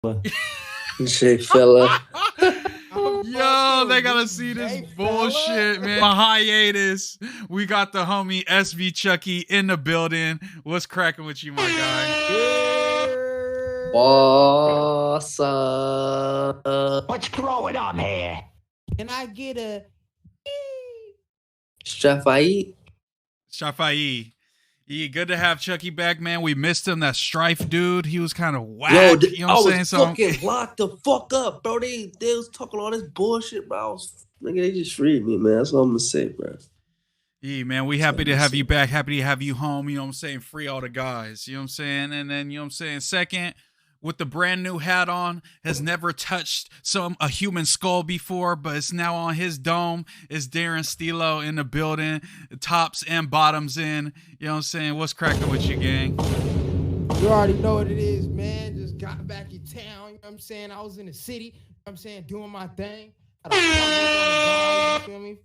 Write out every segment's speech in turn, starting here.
J fella. Yo, they gotta see this bullshit, man. A hiatus. We got the homie SV Chucky in the building. What's cracking with you, my guy? What's up? What's growing on here? Can I get a Shafai? Shafai. Yeah, good to have Chucky back, man. We missed him. That Strife dude, he was kind of whack. Yo, you know what I'm saying? So fucking locked the fuck up, bro. They was talking all this bullshit, bro. They just freed me, man. That's all I'm gonna say, bro. Yeah, man, we happy to have you back. Happy to have you home. You know what I'm saying? Free all the guys. You know what I'm saying? And then, you know what I'm saying? Second, with the brand new hat on, has never touched a human skull before, but it's now on his dome. It's Darren Stilo in the building, tops and bottoms in. You know what I'm saying? What's cracking with you, gang? You already know what it is, man. Just got back in town. You know what I'm saying? I was in the city. You know what I'm saying? Doing my thing. You feel me?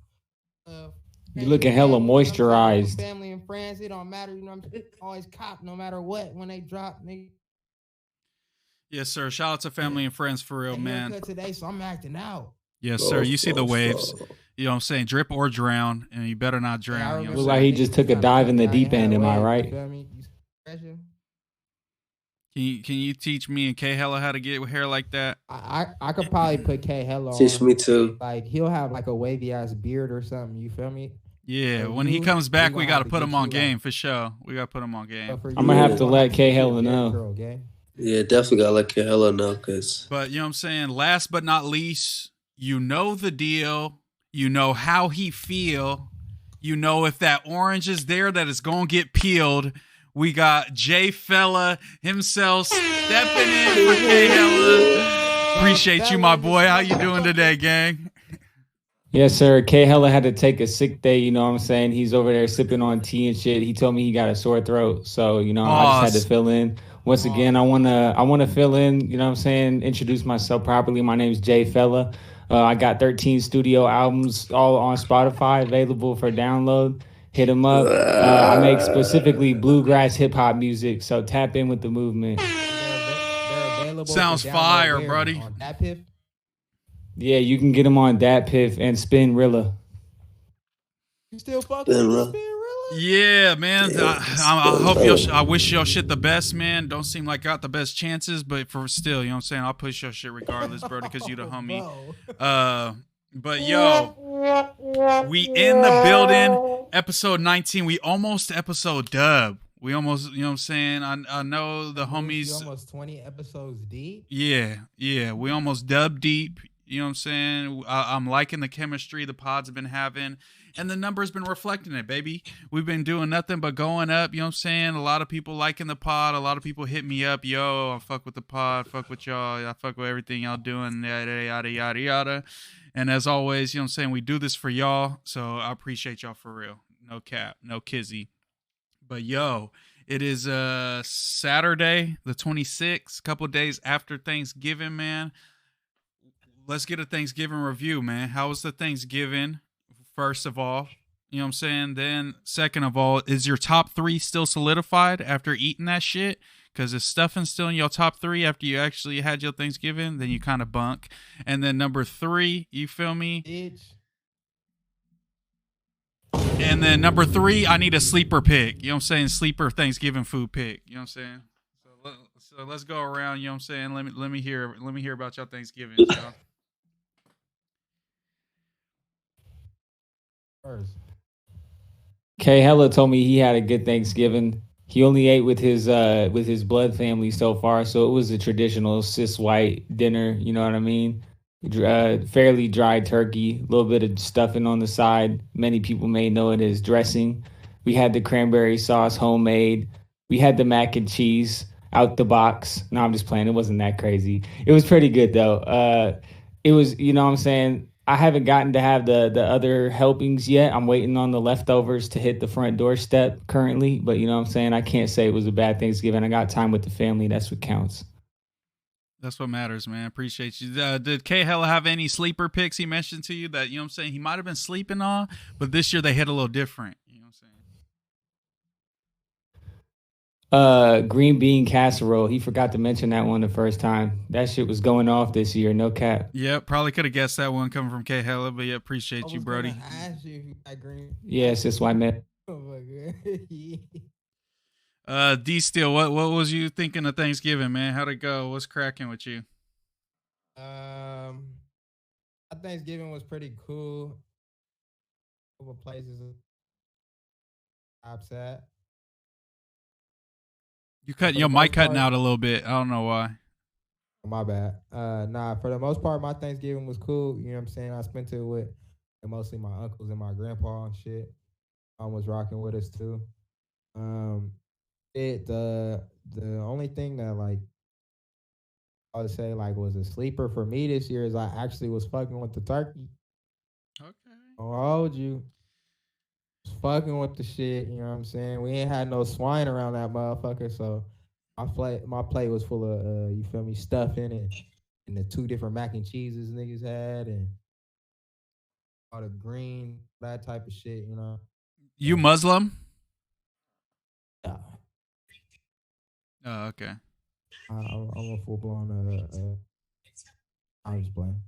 You looking hella moisturized. Family and friends, it don't matter. You know what I'm saying? Always cop no matter what when they drop, nigga. Yes, sir. Shout out to family and friends for real, man. Today, so I'm acting out. Yes, sir. You see the waves. You know what I'm saying? Drip or drown, and you better not drown. You know Look like he just took a dive in the deep end, am I right? Can you teach me and K Hella how to get hair like that? I could probably put K Hella on. Teach me too. Like he'll have like a wavy ass beard or something. You feel me? Yeah, so when he comes back, we got to put him on game for sure. We got to put him on game. I'm going to have to let K Hella know. Yeah, definitely got to let K Hella know. But you know what I'm saying? Last but not least, you know the deal. You know how he feel. You know if that orange is there that is going to get peeled. We got J Fella himself stepping in for K Hella. Appreciate you, my boy. How you doing today, gang? Yes, sir. K Hella had to take a sick day, you know what I'm saying? He's over there sipping on tea and shit. He told me he got a sore throat. So, you know, I just had to fill in. Once again, I wanna fill in, you know what I'm saying, introduce myself properly. My name's J Fella. I got 13 studio albums all on Spotify available for download. Hit them up. I make specifically bluegrass hip hop music, so tap in with the movement. Sounds fire, buddy. Yeah, you can get them on Dat Piff and Spin Rilla. You still fucking Spin Rilla? Yeah, man. I hope I wish your shit the best, man. Don't seem like I got the best chances, but for still, you know what I'm saying? I'll push your shit regardless, bro, because you the homie. But yo, we in the building. Episode 19. We almost episode dub. We almost, you know what I'm saying? I know the homies. Almost 20 episodes deep. Yeah. We almost dub deep. You know what I'm saying? I'm liking the chemistry the pods have been having. And the number's been reflecting it, baby. We've been doing nothing but going up. You know what I'm saying? A lot of people liking the pod. A lot of people hit me up. Yo, I fuck with the pod. Fuck with y'all. I fuck with everything y'all doing. Yada, yada, yada, yada. And as always, you know what I'm saying? We do this for y'all. So I appreciate y'all for real. No cap. No kizzy. But yo, it is Saturday, the 26th. Couple days after Thanksgiving, man. Let's get a Thanksgiving review, man. How was the Thanksgiving? First of all, you know what I'm saying? Then, second of all, is your top 3 still solidified after eating that shit? Because if stuffing's still in your top 3 after you actually had your Thanksgiving, then you kind of bunk. And then number 3, you feel me? Bitch. And then number 3, I need a sleeper pick. You know what I'm saying? Sleeper Thanksgiving food pick. You know what I'm saying? So let's go around. You know what I'm saying? Let me hear about your Thanksgiving, y'all. K Hella told me he had a good Thanksgiving. He only ate with his blood family so far, so it was a traditional cis white dinner. You know what I mean? Fairly dry turkey, a little bit of stuffing on the side. Many people may know it as dressing. We had the cranberry sauce homemade. We had the mac and cheese out the box. No, I'm just playing. It wasn't that crazy. It was pretty good though. It was, you know what I'm saying? I haven't gotten to have the other helpings yet. I'm waiting on the leftovers to hit the front doorstep currently. But you know what I'm saying? I can't say it was a bad Thanksgiving. I got time with the family. That's what counts. That's what matters, man. Appreciate you. Did K Hella have any sleeper picks he mentioned to you that, you know what I'm saying, he might have been sleeping on, but this year they hit a little different? You know what I'm Green bean casserole. He forgot to mention that one the first time. That shit was going off this year. No cap. Yep, probably could have guessed that one coming from K Hella, but yeah, I appreciate you, was Brody. gonna ask you if you got green. Yes, that's why I met. Oh my god. D Steel, what was you thinking of Thanksgiving, man? How'd it go? What's cracking with you? My Thanksgiving was pretty cool. Couple places upset. You cut For your the mic most cutting part- out a little bit. I don't know why. My bad. Nah, for the most part, my Thanksgiving was cool. You know what I'm saying? I spent it with mostly my uncles and my grandpa and shit. Was rocking with us too. The only thing that like I would say like was a sleeper for me this year is I actually was fucking with the turkey. Okay. I'll hold you. Was fucking with the shit, you know what I'm saying? We ain't had no swine around that motherfucker, so my plate was full of you feel me, stuffing and the 2 different mac and cheeses niggas had and all the green, that type of shit, you know. You Muslim? Yeah. Oh, okay. I'm a full blown I'm just playing.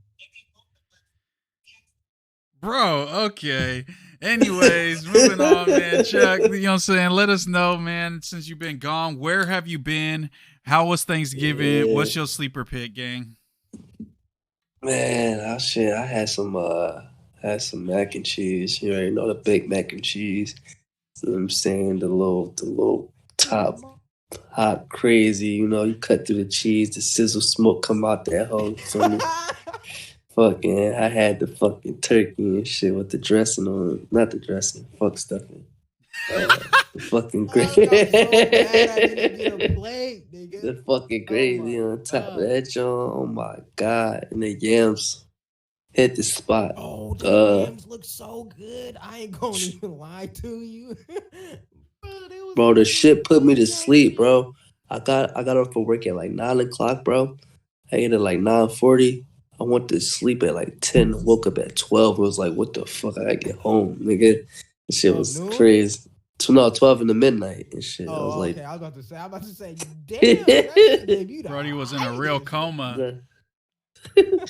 Bro, okay. Anyways, moving on, man. Chuck, you know what I'm saying? Let us know, man, since you've been gone. Where have you been? How was Thanksgiving? Yeah. What's your sleeper pick, gang? Man, I had some mac and cheese. You already know the big mac and cheese. You know what I'm saying? The little top hot crazy, you know, you cut through the cheese, the sizzle smoke come out that whole funny. Fucking, I had the fucking turkey and shit with the dressing on. Not the dressing, fuck stuffing. The fucking gravy. The fucking gravy on top of that joint. Oh my god. And the yams hit the spot. Oh, the yams look so good. I ain't gonna even lie to you. Bro, the shit put me to sleep, bro. I got off for work at like 9 o'clock, bro. I ate at like 9:40. I went to sleep at like 10. Woke up at 12. It was like, what the fuck? I gotta get home, nigga. That shit was crazy. 12 in the midnight and shit. I was like, okay. I was about to say, damn. Brody was in a real coma. I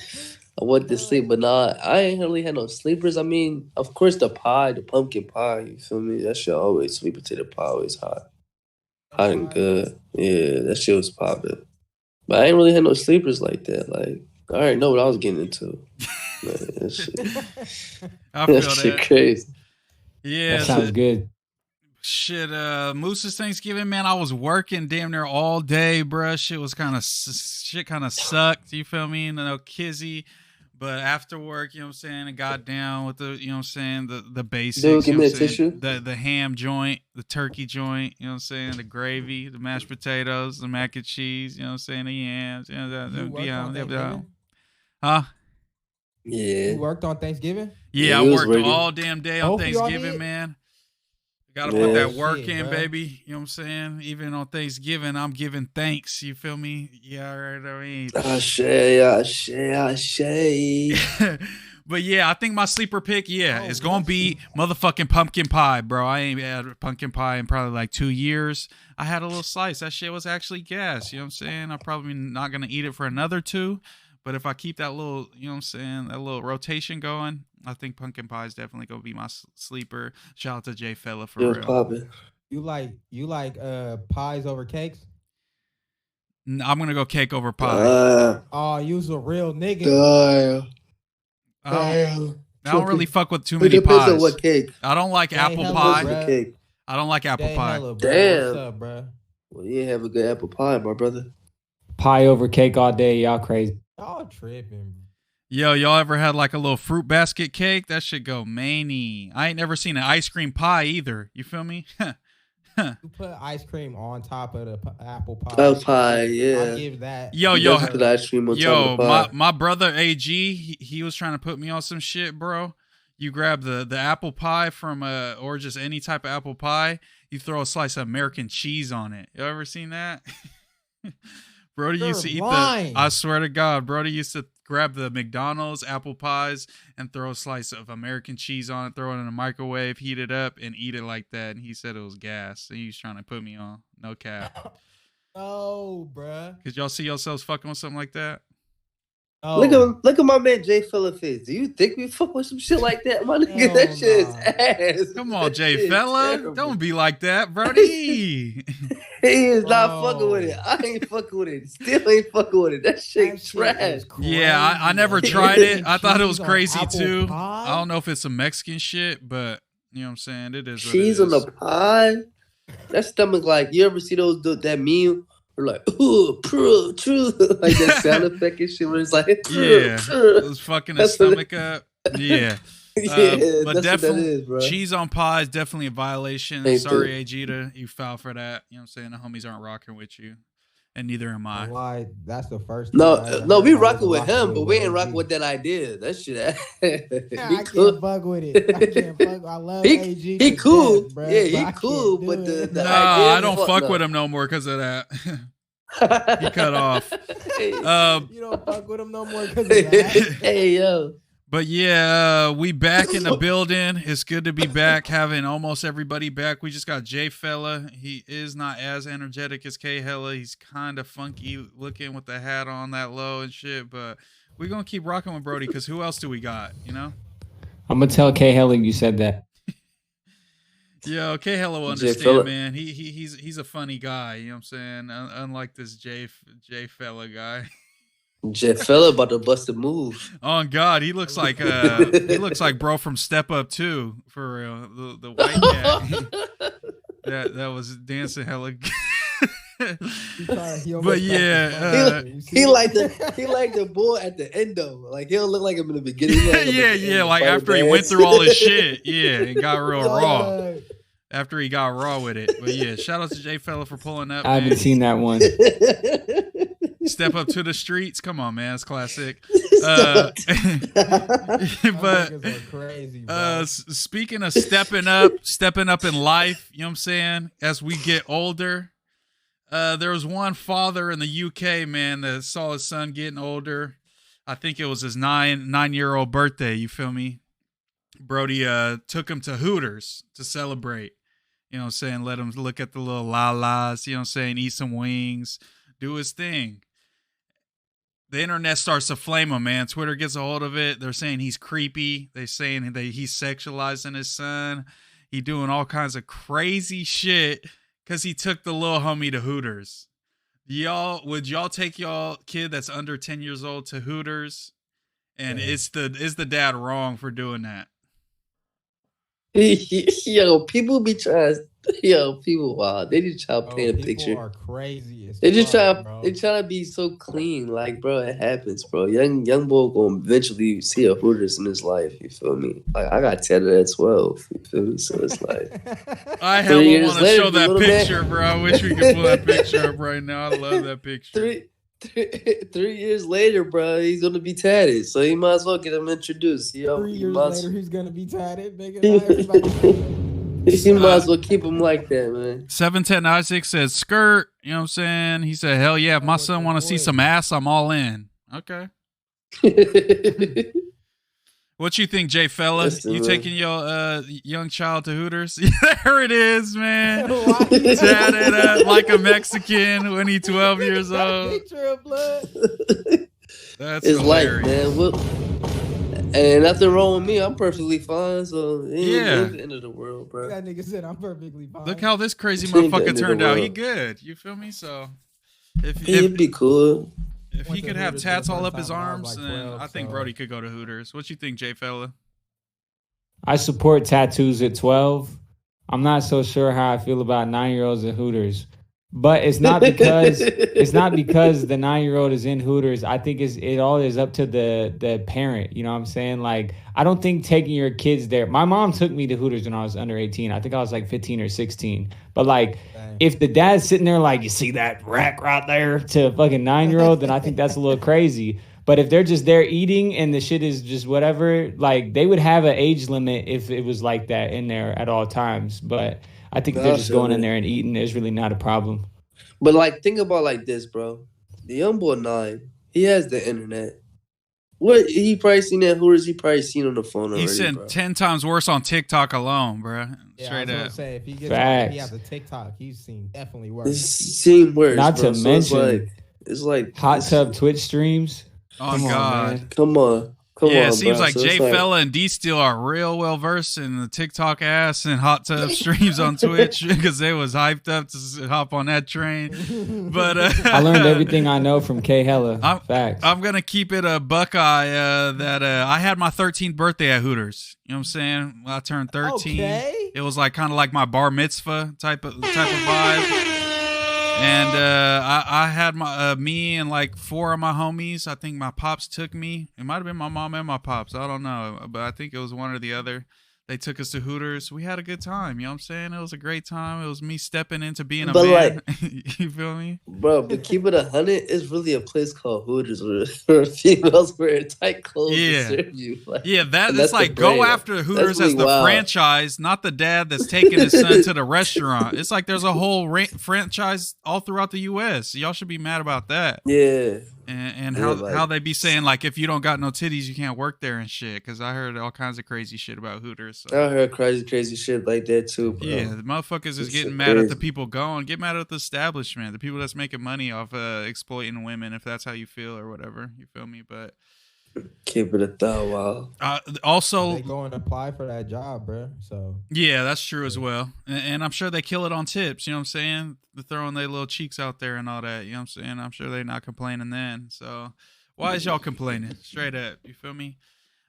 went to sleep, but nah, I ain't really had no sleepers. I mean, of course, the pumpkin pie, you feel me? That shit always, sweet potato pie, always hot. Hot and good. Yeah, that shit was popping. But I ain't really had no sleepers like that. Like, I already know what I was getting into. Man, that shit, I feel that shit that. crazy. Yeah. That sounds good. Shit, Moose's Thanksgiving, man, I was working damn near all day, bruh. Shit kind of sucked, you feel me? No kizzy. But after work, you know what I'm saying, I got down with the, you know what I'm saying, the basics. Dude, give you know me a what I'm saying? tissue. The ham joint, the turkey joint, you know what I'm saying, the gravy, the mashed potatoes, the mac and cheese, you know what I'm saying, the yams, you know, You worked on Thanksgiving? Huh? Yeah. You worked on Thanksgiving? Yeah, Yeah, I he was worked working. all damn day on Both of y'all Thanksgiving, did? man. Gotta Yeah. put that work Shit, in, bruh. baby. You know what I'm saying? Even on Thanksgiving, I'm giving thanks. You feel me? Yeah, right. I mean, Ashay. but yeah, I think my sleeper pick, is gonna be motherfucking pumpkin pie, bro. I ain't had pumpkin pie in probably like 2 years. I had a little slice. That shit was actually gas. You know what I'm saying? I'm probably not gonna eat it for another 2. But if I keep that little, you know what I'm saying, that little rotation going, I think pumpkin pie is definitely gonna be my sleeper. Shout out to Jay Fella for It was real. popping. You like pies over cakes? I'm gonna go cake over pie. Oh, you's a real nigga. Damn. I don't really fuck with too It many depends pies. on what cake. I don't like apple hella, pie. bruh. Cake. I don't like apple Jay pie. Hella, bro. Damn. What's up, bro? Well, you ain't have a good apple pie, my brother. Pie over cake all day. Y'all crazy. Y'all tripping. Yo, y'all ever had like a little fruit basket cake? That should go many. I ain't never seen an ice cream pie either. You feel me? You put ice cream on top of the apple pie. Apple pie, yeah. I'll give that. Yo, You guys put ice cream on top of the pie. my brother AG, he was trying to put me on some shit, bro. You grab the apple pie from or just any type of apple pie. You throw a slice of American cheese on it. You ever seen that? Brody used to eat lying. I swear to God, Brody used to grab the McDonald's apple pies and throw a slice of American cheese on it, throw it in a microwave, heat it up, and eat it like that. And he said it was gas. So he was trying to put me on. No cap. Oh, bruh. Could y'all see yourselves fucking with something like that? Oh. Look at my man Jay Fella face. Do you think we fuck with some shit like that? My nigga, that shit is ass. Come on, Jay Shit Fella. terrible. Don't be like that, Brody. He is not fucking with it. I ain't fucking with it. Still ain't fucking with it. That shit trash. Yeah, I never tried it. I thought it was Cheese on crazy apple too. pie? I don't know if it's some Mexican shit, but you know what I'm saying? It is what Cheese it on is. the pie? That stomach like, you ever see that meme? Or like, ooh, true, like that sound effect and shit where it's like, Yeah, it was fucking his stomach up. Yeah. Yeah, But that's definitely, what that is, bro. cheese on pie is definitely a violation. Ain't Sorry, it? Ajita, you foul for that. You know what I'm saying? The homies aren't rocking with you, and neither am I. Why? That's the first. No, we rocking rocking with him, but we ain't rocking with that idea. That shit. I can't fuck with it. I can't fuck. I love AG. He cool. Death, bro, Yeah, he but I cool, can't but do the it. Nah, idea I don't fuck no. with him no more because of that. He cut off. You don't fuck with him no more because of that. Hey, yo. But yeah, we back in the building. It's good to be back, having almost everybody back. We just got Jay Fella. He is not as energetic as K Hella. He's kind of funky looking with the hat on that low and shit. But we're going to keep rocking with Brody because who else do we got, you know? I'm going to tell K Helen you said that. Yo, K Hella will Jay understand, Fella. man. He's a funny guy, you know what I'm saying? Unlike this Jay Fella guy. Jay Fella about to bust a move. Oh God, he looks like bro from Step Up 2 for real. The white cat that was dancing hella. But yeah, he like the boy at the end though. Like he'll look like him in the beginning. yeah. Like after he went through all his shit, yeah, and got real raw. After he got raw with it, but yeah, shout out to Jay Fella for pulling up. I haven't seen that one. Step Up to the Streets. Come on, man, it's classic. But crazy, speaking of stepping up in life, you know what I'm saying? As we get older, there was one father in the UK, man, that saw his son getting older. I think it was his 9-year-old birthday. You feel me? Brody took him to Hooters to celebrate. You know what I'm saying? Let him look at the little la-las, you know what I'm saying? Eat some wings, do his thing. The internet starts to flame him, man. Twitter gets a hold of it. They're saying he's creepy. They're saying that he's sexualizing his son. He doing all kinds of crazy shit because he took the little homie to Hooters. Would y'all take y'all kid that's under 10 years old to Hooters? And is the dad wrong for doing that? Yo, people be trying. Yo, people, wow, they just try to paint a picture. People are crazy. They just try to be so clean. Like, bro, it happens, bro. Young boy gonna eventually see a Hooters in his life. You feel me? Like, I got tatted at 12. You feel me? So it's like, I hella want to show that picture, bro. I wish we could pull that picture up right now. I love that picture. 3 years later, bro, he's gonna be tatted, so you might as well get him introduced. You know, 3 years later, he's gonna be tatted. You might as well keep him like that, man. 710 Isaac says skirt. You know what I'm saying? He said, "Hell yeah! If my son want to see some ass, I'm all in." Okay. What you think, Jay Fella? Listen, you man. taking your young child to Hooters? There it is, man. Tatted up like a Mexican when he's 12 years old. Picture of blood. That's It's hilarious. like, man, and nothing wrong with me. I'm perfectly fine. So it ain't the end of the world, bro. That nigga said I'm perfectly fine. Look how this crazy It ain't the motherfucker end of the turned out. He world. good. You feel me? So It'd be cool. if he Went to could have Hooters for tats the all first up his time when I was arms, like then 12, I think so- Brody could go to Hooters. What you think, Jay Fella? I support tattoos at 12. I'm not so sure how I feel about 9-year-olds at Hooters. But it's not because the 9-year-old is in Hooters. I think it all is up to the parent. You know what I'm saying? Like, I don't think taking your kids there. My mom took me to Hooters when I was under 18. I think I was like 15 or 16. But like, if the dad's sitting there like, you see that rack right there to a fucking 9-year-old, then I think that's a little crazy. But if they're just there eating and the shit is just whatever, like they would have an age limit if it was like that in there at all times. But I think if they're just going in there and eating, there's really not a problem. But like, think about like this, bro. The young boy 9, he has the internet. What he probably seen that Hooters? He probably seen on the phone already, He said bro. 10 times worse on TikTok alone, bro. Yeah, Straight I was gonna up. say if he gets Facts. if he has a TikTok, he's seen definitely It's worse. seen worse. Not bro. to So mention it's like hot it's- tub Twitch streams. Oh, Come on, God. man. Come on, Yeah, it on, seems bro. like So Jay it's like, Fella and D Steel are real well versed in the TikTok ass and hot tub streams on Twitch because they was hyped up to hop on that train. But I learned everything I know from K Hella. Facts. I'm gonna keep it a Buckeye. That I had my 13th birthday at Hooters. You know what I'm saying? When I turned 13. Okay. It was like kind of like my bar mitzvah type of vibe. And I had my me and like 4 of my homies. I think my pops took me. It might have been my mom and my pops. I don't know, but I think it was one or the other. They took us to Hooters. We had a good time. You know what I'm saying? It was a great time. It was me stepping into being a But, man. You feel me? bro, but keep it 100. It's really a place called Hooters where females wear tight clothes Yeah. to serve you. Like, Yeah, and that's the like go brand. after Hooters really as the wild. franchise, not the dad that's taking his son to the restaurant. It's like there's a whole franchise all throughout the U.S. Y'all should be mad about that. Yeah. And Yeah, how like- how they be saying like if you don't got no titties you can't work there and shit, because I heard all kinds of crazy shit about Hooters. So. I heard crazy shit like that too, bro. Yeah, the motherfuckers is This getting shit mad at the crazy. people going. Get mad at the establishment, the people that's making money off exploiting women, if that's how you feel or whatever. You feel me? But Keep it 1,000. Wow. also, They go and apply for that job, bro. So yeah, that's true as well. And I'm sure they kill it on tips. You know what I'm saying? They're throwing their little cheeks out there and all that. You know what I'm saying? I'm sure they're not complaining then. So why is y'all complaining? Straight up. You feel me?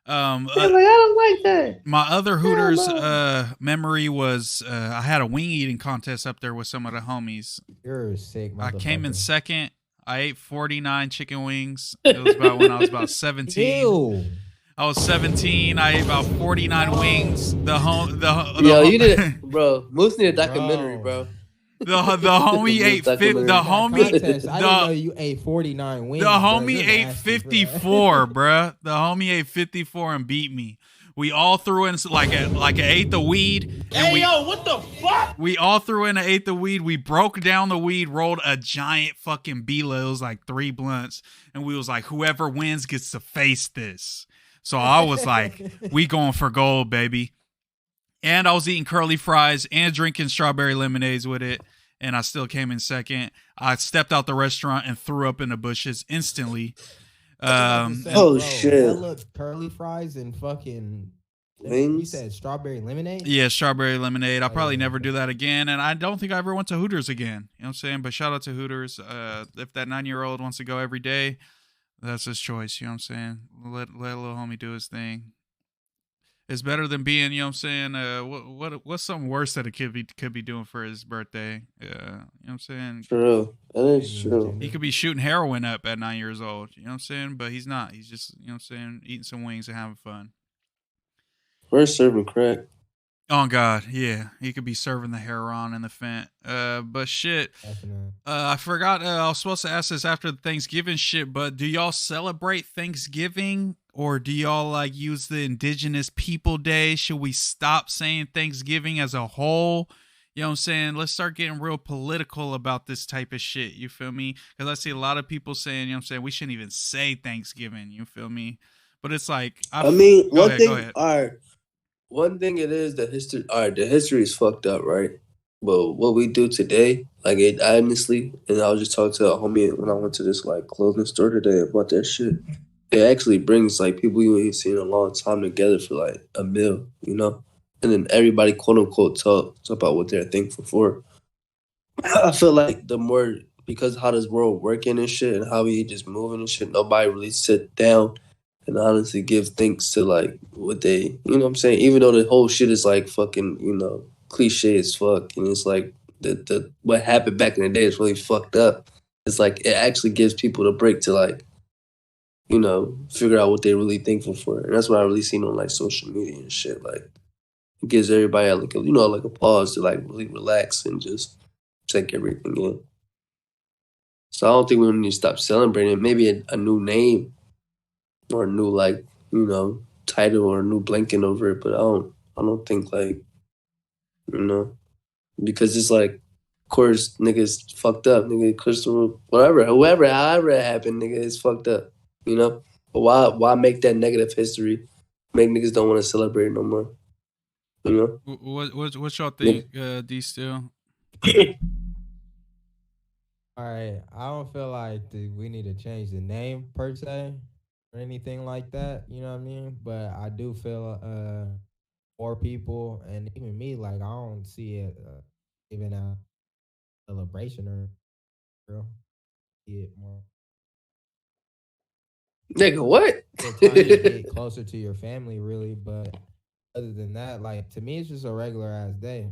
I don't like that. My other Hooters memory was I had a wing eating contest up there with some of the homies. you're a sick. I came in motherfucker. second. I ate 49 chicken wings. It was about when I was about 17. Ew. I was 17. I ate about 49 wings. Yo, you did, bro. Moose need a documentary, bro. The homie ate the homie Contest. I didn't know you ate 49 wings. the bro. homie You're ate nasty, bro. 54, bruh. The homie ate 54 and beat me. We all threw in like a ate the weed. And what the fuck? we all threw in and ate the weed. We broke down the weed, rolled a giant fucking Bila. It was like 3 blunts. And we was like, whoever wins gets to face this. So I was like, we going for gold, baby. And I was eating curly fries and drinking strawberry lemonades with it. And I still came in second. I stepped out the restaurant and threw up in the bushes instantly. Oh, shit. That looked curly fries and fucking You Wings? said strawberry lemonade? Yeah, strawberry lemonade. I'll Oh, probably yeah. never do that again. And I don't think I ever went to Hooters again. You know what I'm saying? But shout out to Hooters. If that 9-year-old wants to go every day, that's his choice. You know what I'm saying? Let little homie do his thing. It's better than being, you know what I'm saying? What's something worse that a kid could be doing for his birthday? You know what I'm saying? True. That is true. He could be shooting heroin up at 9 years old. You know what I'm saying? But he's not. He's just, you know what I'm saying, eating some wings and having fun. We're serving crack. Oh, God. Yeah. He could be serving the heroin and the fent. But shit. Definitely. I forgot. I was supposed to ask this after the Thanksgiving shit, but do y'all celebrate Thanksgiving or do y'all like use the Indigenous People Day? Should we stop saying Thanksgiving as a whole? You know what I'm saying? Let's start getting real political about this type of shit. You feel me? Because I see a lot of people saying, you know what I'm saying, we shouldn't even say Thanksgiving. You feel me? But it's like, I mean, go one ahead, thing. go ahead. All right. One thing it is the history. All right, the history is fucked up, right? But what we do today, like it honestly, and I was just talking to a homie when I went to this like clothing store today about that shit. It actually brings like people you ain't seen in a long time together for like a meal, you know? And then everybody quote unquote talks about what they're thankful for. I feel like the more, because how this world working and shit and how we just moving and shit, nobody really sit down and honestly give thanks to like what they, you know what I'm saying? Even though the whole shit is like fucking, you know, cliche as fuck, and it's like the what happened back in the day is really fucked up. It's like it actually gives people the break to like, you know, figure out what they're really thankful for, and that's what I really seen on like social media and shit. Like it gives everybody like a, you know, like a pause to like really relax and just take everything in. So I don't think we need to stop celebrating. Maybe a new name or a new like, you know, title or a new blanket over it, but I don't think like, you know, because it's like, of course, niggas fucked up, nigga, Crystal, whatever, whoever, however it happened, nigga, it's fucked up, you know? But why make that negative history? Make niggas don't want to celebrate no more. You know? What y'all think, D Still? All right, I don't feel like we need to change the name per se or anything like that. You know what I mean? But I do feel more people and even me, like I don't see it even a celebration or real. See it more. Nigga, what? Still trying to get closer to your family, really. But other than that, like to me, it's just a regular ass day.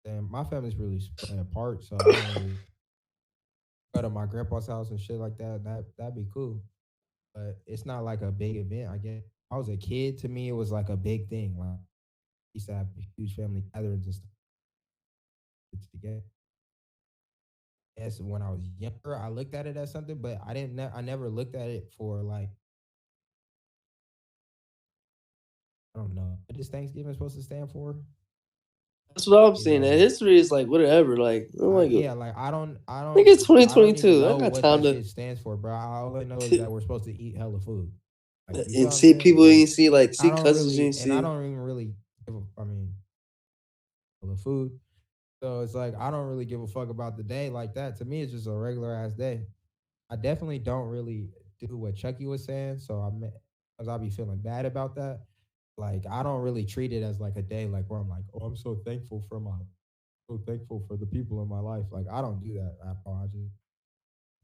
And my family's really spread apart, so I don't really go to my grandpa's house and shit like that. That'd be cool. But it's not like a big event. I guess I was a kid. To me, it was like a big thing. Like used to have huge family gatherings and stuff together. Yes, when I was younger, I looked at it as something, but I didn't. I never looked at it for like I don't know. What is Thanksgiving supposed to stand for? That's what I'm saying. Yeah. That history is like whatever. Like, oh my god. Yeah, like I don't, I think it's I don't 2022. even I know got what time that to shit stands for, bro. All I know is that we're supposed to eat hella food. Like, you know and what I'm see saying? people you Like, ain't see, like I see don't cousins you really, ain't and I see. don't even really give a, I mean, hella food. So it's like I don't really give a fuck about the day like that. To me, it's just a regular ass day. I definitely don't really do what Chucky was saying, so because I'll be feeling bad about that. Like I don't really treat it as like a day like where I'm like, oh, I'm so thankful for the people in my life. Like I don't do that at all. I just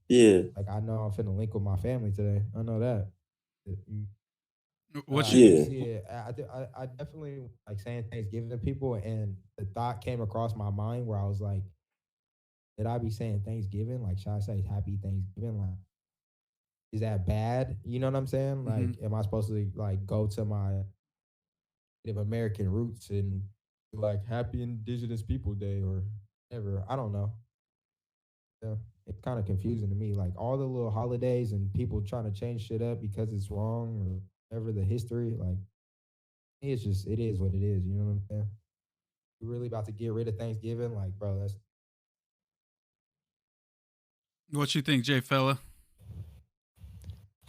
Yeah. like I know I'm finna link with my family today. I know that. What I you? do Yeah. see it. I definitely like saying Thanksgiving to people, and the thought came across my mind where I was like, did I be saying Thanksgiving? Like, should I say Happy Thanksgiving? Like, is that bad? You know what I'm saying? Like, Mm-hmm. am I supposed to like go to my Native American roots and be like Happy Indigenous People Day or whatever? I don't know. Yeah, it's kind of confusing to me. Like all the little holidays and people trying to change shit up because it's wrong or whatever the history. Like it's just it is what it is. You know what I'm saying? You really about to get rid of Thanksgiving? Like, bro, that's What you think, Jay Fella?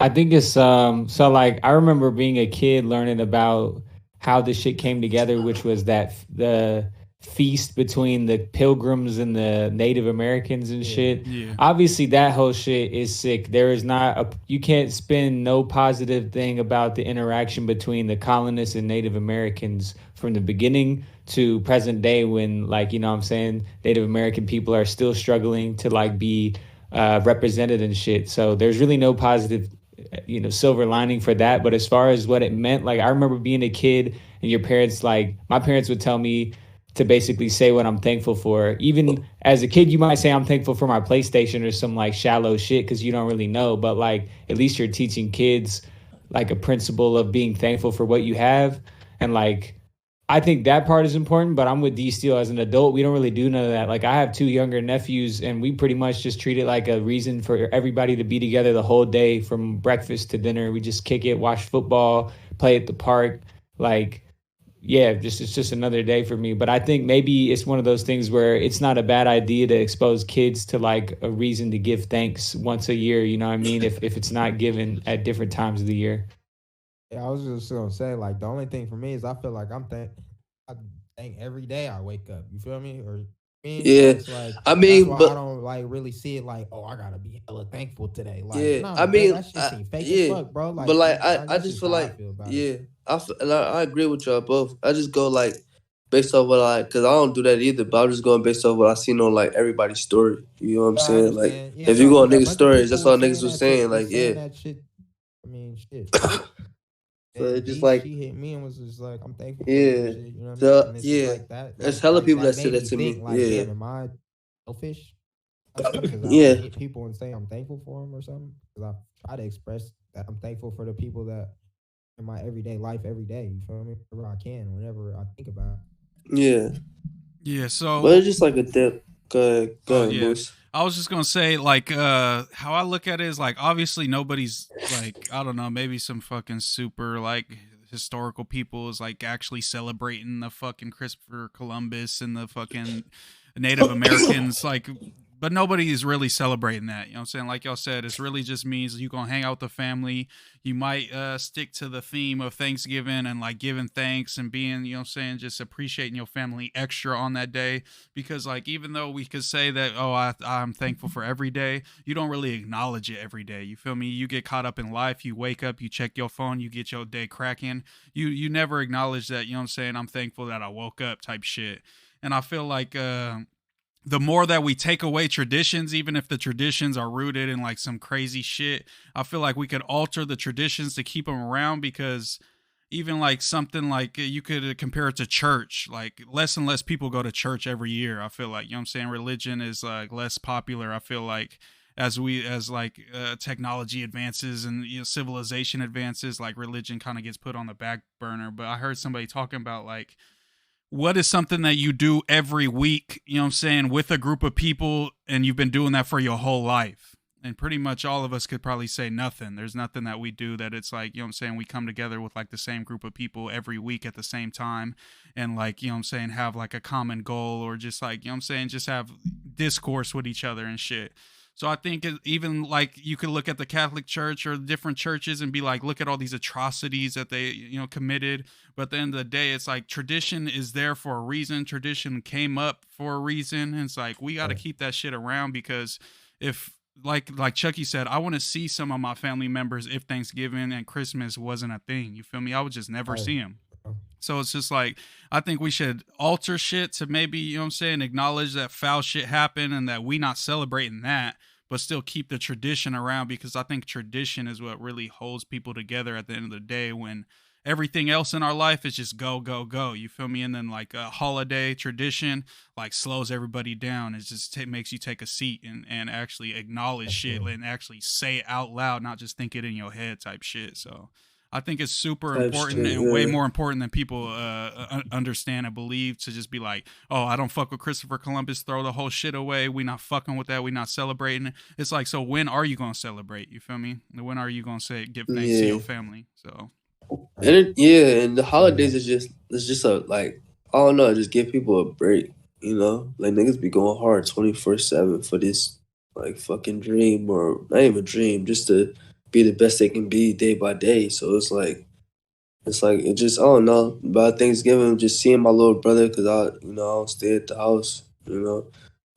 I think it's so like I remember being a kid learning about how this shit came together, which was that the feast between the pilgrims and the Native Americans and yeah, shit. Yeah. Obviously that whole shit is sick. There is not a you can't spin no positive thing about the interaction between the colonists and Native Americans from the beginning to present day when like, you know what I'm saying, Native American people are still struggling to like be represented and shit. So there's really no positive silver lining for that. But as far as what it meant, like I remember being a kid and your parents, like my parents would tell me to basically say what I'm thankful for. Even as a kid, you might say I'm thankful for my PlayStation or some like shallow shit because you don't really know. But like at least you're teaching kids like a principle of being thankful for what you have. And like I think that part is important, but I'm with D Steel as an adult. We don't really do none of that. Like I have two younger nephews, and we pretty much just treat it like a reason for everybody to be together the whole day, from breakfast to dinner. We just kick it, watch football, play at the park. Like, yeah, just it's just another day for me. But I think maybe it's one of those things where it's not a bad idea to expose kids to like a reason to give thanks once a year. You know what I mean? If it's not given at different times of the year. yeah. I was just gonna say like the only thing for me is I feel like I thank every day I wake up. You feel me? Or me? So Yeah. it's like I that's mean, why I but don't like really see it like oh I gotta be hella thankful today. Like yeah. nah, I bro, mean, that shit seem fake as yeah. fuck, bro. But Like like I that's just just feel how I like feel about it. yeah. I agree with y'all both. I just go like based off what because I don't do that either. But I'm just going based off what I seen on like everybody's story. You know what I'm But I saying? Like understand. Yeah, if you no, go on because a niggas' bunch of stories, people that's all was niggas saying was that shit. saying. Was Like saying yeah. that shit. I mean, shit. So And it's just D, like she hit me and was just like, "I'm thankful for you and yeah. shit." You know what I mean? So And it's just yeah. like that. There's hella people That that said made that me to think, me. like, Yeah. damn, am I selfish? Because I Yeah. don't hit people and say I'm thankful for them or something. Because I try to express that I'm thankful for the people that in my everyday life every day. You feel me? Whenever I can, whenever I think about it. Yeah. Yeah. But So, it's just like a dip. Go oh ahead, yeah, Moose. I was just gonna say like how I look at it is like obviously nobody's like I don't know maybe some fucking super like historical people is like actually celebrating the fucking Christopher Columbus and the fucking Native Americans like but nobody is really celebrating that. You know what I'm saying? Like y'all said, it's really just means you gonna hang out with the family. You might stick to the theme of Thanksgiving and like giving thanks and being, you know what I'm saying, just appreciating your family extra on that day. Because like even though we could say that, oh, I'm thankful for every day, you don't really acknowledge it every day. You feel me? You get caught up in life, you wake up, you check your phone, you get your day cracking. You never acknowledge that, you know what I'm saying, I'm thankful that I woke up type shit. And I feel like the more that we take away traditions, even if the traditions are rooted in like some crazy shit, I feel like we could alter the traditions to keep them around. Because even like something like you could compare it to church, like less and less people go to church every year. I feel like, you know what I'm saying, religion is like less popular. I feel like as technology advances and, you know, civilization advances, like religion kind of gets put on the back burner. But I heard somebody talking about like, what is something that you do every week, you know what I'm saying, with a group of people, and you've been doing that for your whole life? And pretty much all of us could probably say nothing. There's nothing that we do that it's like, you know what I'm saying, we come together with like the same group of people every week at the same time and like, you know what I'm saying, have like a common goal or just like, you know what I'm saying, just have discourse with each other and shit. So I think even like you could look at the Catholic Church or different churches and be like, look at all these atrocities that they, you know, committed. But at the end of the day, it's like tradition is there for a reason. Tradition came up for a reason. And it's like, we got to keep that shit around, because if like Chucky said, I want to see some of my family members if Thanksgiving and Christmas wasn't a thing. You feel me? I would just never see them. So it's just like, I think we should alter shit to maybe, you know what I'm saying, acknowledge that foul shit happened and that we not celebrating that, but still keep the tradition around, because I think tradition is what really holds people together at the end of the day, when everything else in our life is just go, go, go. You feel me? And then like a holiday tradition like slows everybody down. It just makes you take a seat and actually acknowledge shit and actually say it out loud, not just think it in your head type shit. So I think it's super important and way more important than people understand and believe, to just be like, oh, I don't fuck with Christopher Columbus, throw the whole shit away. We not fucking with that. We not celebrating it. It's like, so when are you going to celebrate? You feel me? When are you going to say, give thanks to your family? So. And and the holidays is just a like, I don't know, just give people a break, you know? Like niggas be going hard 24/7 for this like fucking dream, or not even dream, just to be the best they can be day by day. So it's like it just, I don't know, about Thanksgiving, just seeing my little brother, because I don't stay at the house, you know?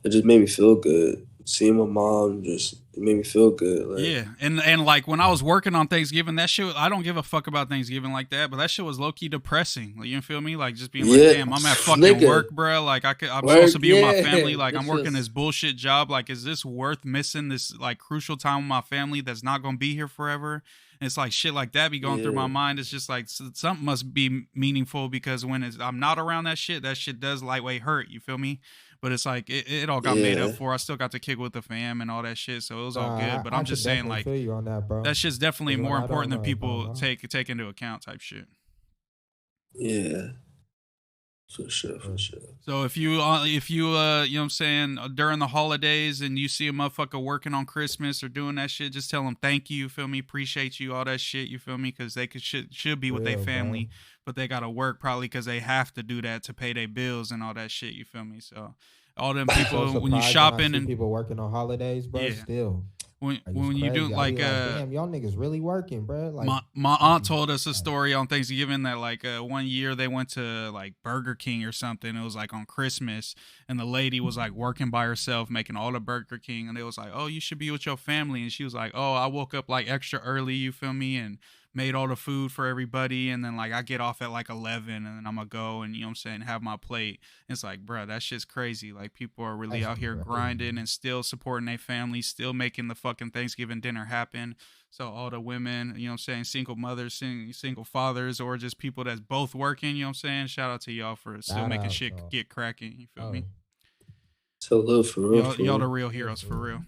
It just made me feel good. Seeing my mom, it made me feel good. Like, yeah, and like when I was working on Thanksgiving, that shit, I don't give a fuck about Thanksgiving like that, but that shit was low key depressing. Like, you feel me? Like just being like, damn, I'm at fucking work, bro. Like I'm supposed to be with my family. Like I'm working this bullshit job. Like, is this worth missing this like crucial time with my family that's not gonna be here forever? And it's like shit like that be going through my mind. It's just like something must be meaningful, because when I'm not around that shit does lightweight hurt. You feel me? But it's like it all got made up for. I still got to kick with the fam and all that shit, so it was all good. But I'm just saying, like, feel you on that, bro. That shit's definitely more important than people take into account type shit. Yeah. For sure. So if you you know what I'm saying, during the holidays and you see a motherfucker working on Christmas or doing that shit, just tell them thank you, feel me, appreciate you, all that shit, you feel me, because they should be with their family, but they gotta work probably because they have to do that to pay their bills and all that shit, you feel me. So all them people when you shopping and people working on holidays, bro, still. When you do like damn, y'all niggas really working, bro. Like my aunt told us a story on Thanksgiving that like one year they went to like Burger King or something. It was like on Christmas, and the lady was like working by herself making all the Burger King, and they was like, oh, you should be with your family, and she was like, oh, I woke up like extra early, you feel me, and made all the food for everybody, and then like I get off at like 11, and then I'm gonna go and, you know what I'm saying, have my plate. And it's like, bro, that shit's crazy. Like people are really out here grinding and still supporting their families, still making the fucking Thanksgiving dinner happen. So all the women, you know what I'm saying, single mothers, single fathers, or just people that's both working, you know what I'm saying, shout out to y'all for still making shit get cracking. You feel me? So for real, y'all the real heroes, for real.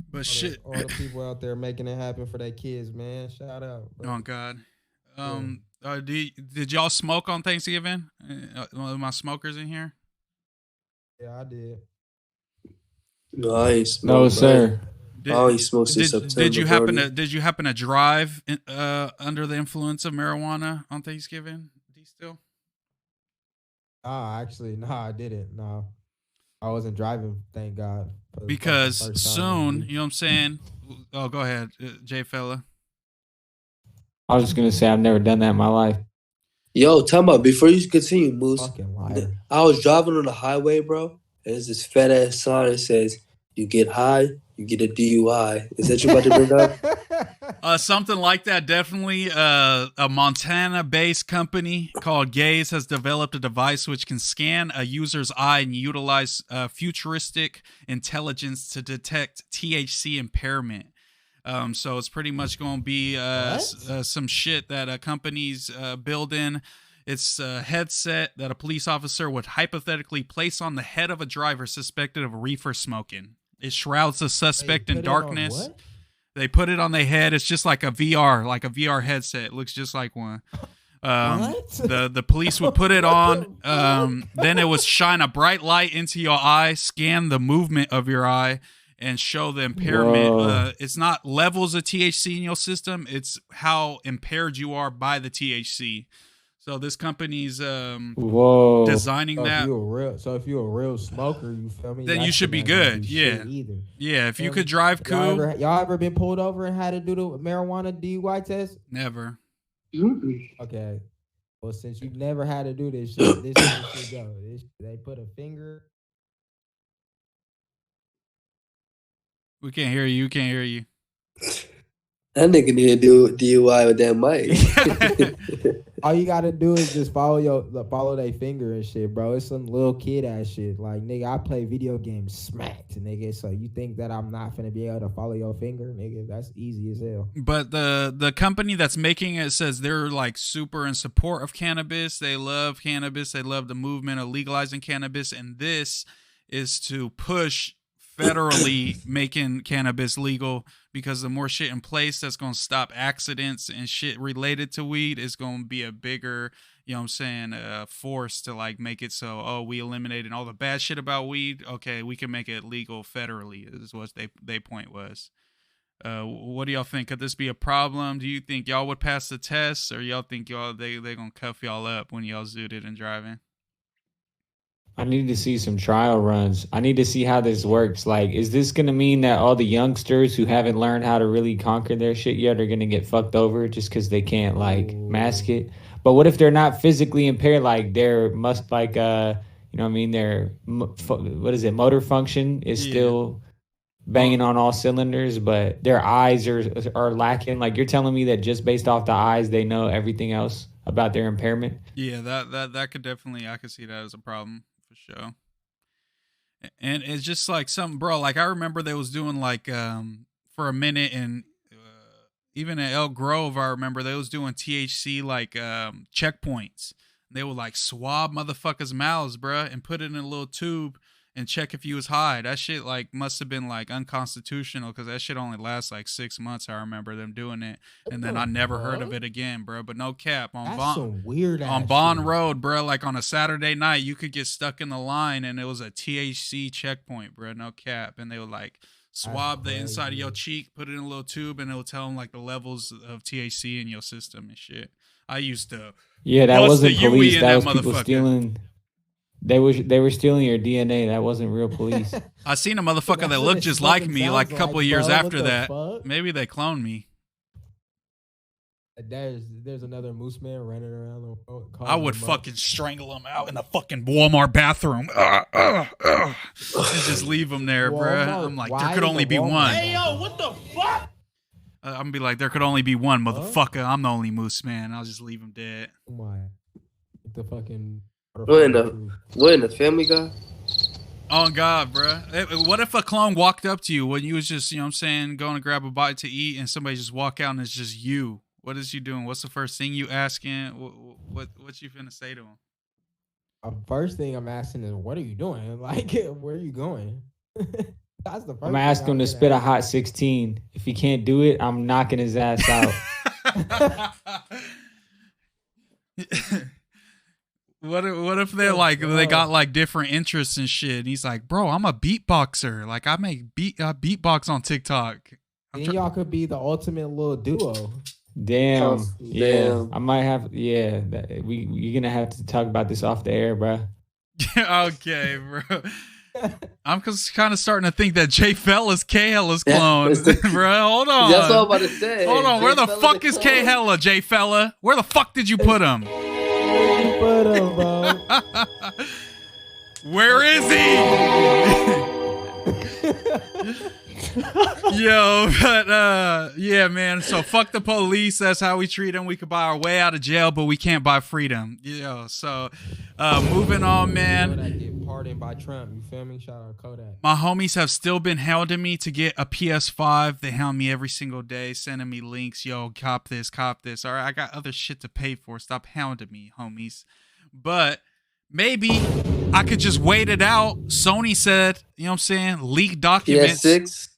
But shit, all the people out there making it happen for their kids, man. Shout out, bro. Oh God. Did y'all smoke on Thanksgiving? My smokers in here? Yeah, I did. No, I ain't smoked. No, sir. I only smoked since September. Did you happen to drive under the influence of marijuana on Thanksgiving? Do you still? Actually, I didn't. No. I wasn't driving, thank God. For the fucking Because first time in soon, weeks. you know what I'm saying? Oh, go ahead, Jay fella. I was just gonna say I've never done that in my life. Yo, time out. Before you continue, Moose, Fucking liar. I was driving on the highway, bro. And there's this fat ass sign that says, "You get high, you get a DUI." Is that you about to bring up? Something like that, definitely. A Montana-based company called Gaze has developed a device which can scan a user's eye and utilize futuristic intelligence to detect THC impairment. So it's pretty much going to be some shit that a company's building. It's a headset that a police officer would hypothetically place on the head of a driver suspected of reefer smoking. It shrouds the suspect in darkness. They put it on their head. It's just like a VR headset. It looks just like one. What? The police would put it on. Then it would shine a bright light into your eye, scan the movement of your eye, and show the impairment. It's not levels of THC in your system. It's how impaired you are by the THC. So this company's designing that. If you're a real smoker, you feel me? Then you should be good. Yeah. Yeah, if you could drive cool. Y'all ever been pulled over and had to do the marijuana DUI test? Never. Okay. Well, since you've never had to do this shit, this is the shit go. They put a finger. We can't hear you. You can't hear you. That nigga need to do DUI with that mic. All you gotta do is just follow their finger and shit, bro. It's some little kid ass shit. Like, nigga, I play video games smacked, nigga. So you think that I'm not gonna be able to follow your finger, nigga? That's easy as hell. But the company that's making it says they're like super in support of cannabis. They love cannabis. They love the movement of legalizing cannabis, and this is to push federally making cannabis legal, because the more shit in place that's going to stop accidents and shit related to weed is going to be a bigger, you know what I'm saying, force to like make it so, oh, we eliminated all the bad shit about weed. Okay, we can make it legal federally is what they point was. What do y'all think? Could this be a problem? Do you think y'all would pass the test, or y'all think they going to cuff y'all up when y'all zooted and driving? I need to see some trial runs. I need to see how this works. Like, is this going to mean that all the youngsters who haven't learned how to really conquer their shit yet are going to get fucked over just because they can't, like, mask it? But what if they're not physically impaired? Like, they're you know what I mean? Their, motor function is still banging on all cylinders, but their eyes are lacking. Like, you're telling me that just based off the eyes, they know everything else about their impairment? Yeah, that could definitely, I could see that as a problem. Show. And it's just like something, bro, like I remember they was doing like for a minute, and even at Elk Grove I remember they was doing THC like checkpoints. They would like swab motherfuckers' mouths, bro, and put it in a little tube and check if you was high. That shit like must have been like unconstitutional, because that shit only lasts like 6 months. I remember them doing it, and then I never heard of it again, bro. But no cap, on Bond Road, bro, like on a Saturday night you could get stuck in the line and it was a THC checkpoint, bro. No cap. And they would like swab the inside of your cheek, put it in a little tube, and it would tell them like the levels of THC in your system and shit. I used to that wasn't police, that was people stealing. They were stealing your DNA. That wasn't real police. I seen a motherfucker that looked just like me like a couple of years after that. Maybe they cloned me. There's another moose man running around the road. I would fucking strangle him out in the fucking Walmart bathroom. And just leave him there, bro. I'm like, there could only be one. Hey, yo, what the fuck? I'm gonna be like, there could only be one, motherfucker. I'm the only moose man. I'll just leave him dead. Oh my. The fucking... What in the Family Guy? Oh God, bro. What if a clone walked up to you when you was just, you know what I'm saying, going to grab a bite to eat, and somebody just walk out and it's just you? What is you doing? What's the first thing you asking? What you finna say to him? First thing I'm asking is, what are you doing? Like, where are you going? That's the first. I'm asking him to spit a hot 16. If he can't do it, I'm knocking his ass out. What if they're like, they got like different interests and shit, and he's like, bro, I'm a beatboxer. Like, I make beatbox on TikTok. Then y'all could be the ultimate little duo. Damn. Yeah. I might have. Yeah. You're gonna have to talk about this off the air, bro. Okay, bro. I'm just kind of starting to think that Jay Fella's K Hella's clone. Bro, hold on. That's all I'm about to say. Hold on. Jay Where the Fella fuck the is clone? K Hella, Jay Fella? Where the fuck did you put him? Put him, bro. Where is he? Yo, but yeah, man. So fuck the police. That's how we treat them. We could buy our way out of jail, but we can't buy freedom. Yo, so moving on, man. Kodak get pardoned by Trump. You feel me? Shout out Kodak. My homies have still been hounding me to get a PS5. They hound me every single day, sending me links. Yo, cop this, cop this. All right, I got other shit to pay for. Stop hounding me, homies. But maybe I could just wait it out. Sony said, you know what I'm saying? Leaked documents. PS6?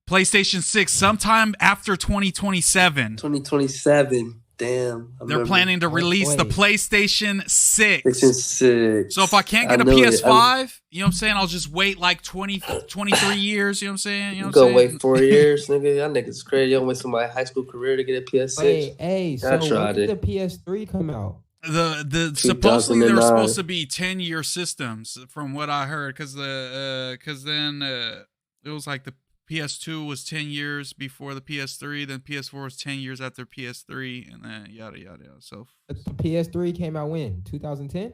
PlayStation 6 sometime after 2027. 2027. Damn. They're planning to release the PlayStation 6. PlayStation 6. So if I can't get a PS5, you know what I'm saying? I'll just wait like 23 years, you know what I'm saying? You know what I'm saying? Wait 4 years, nigga. Y'all niggas crazy. Y'all wait my high school career to get a PS6. Wait, hey, so when did the PS3 come out? The supposedly they're supposed to be 10-year systems from what I heard, because then it was like the PS2 was 10 years before the PS3, then PS4 was 10 years after PS3, and then yada yada. So the PS3 came out when? 2010?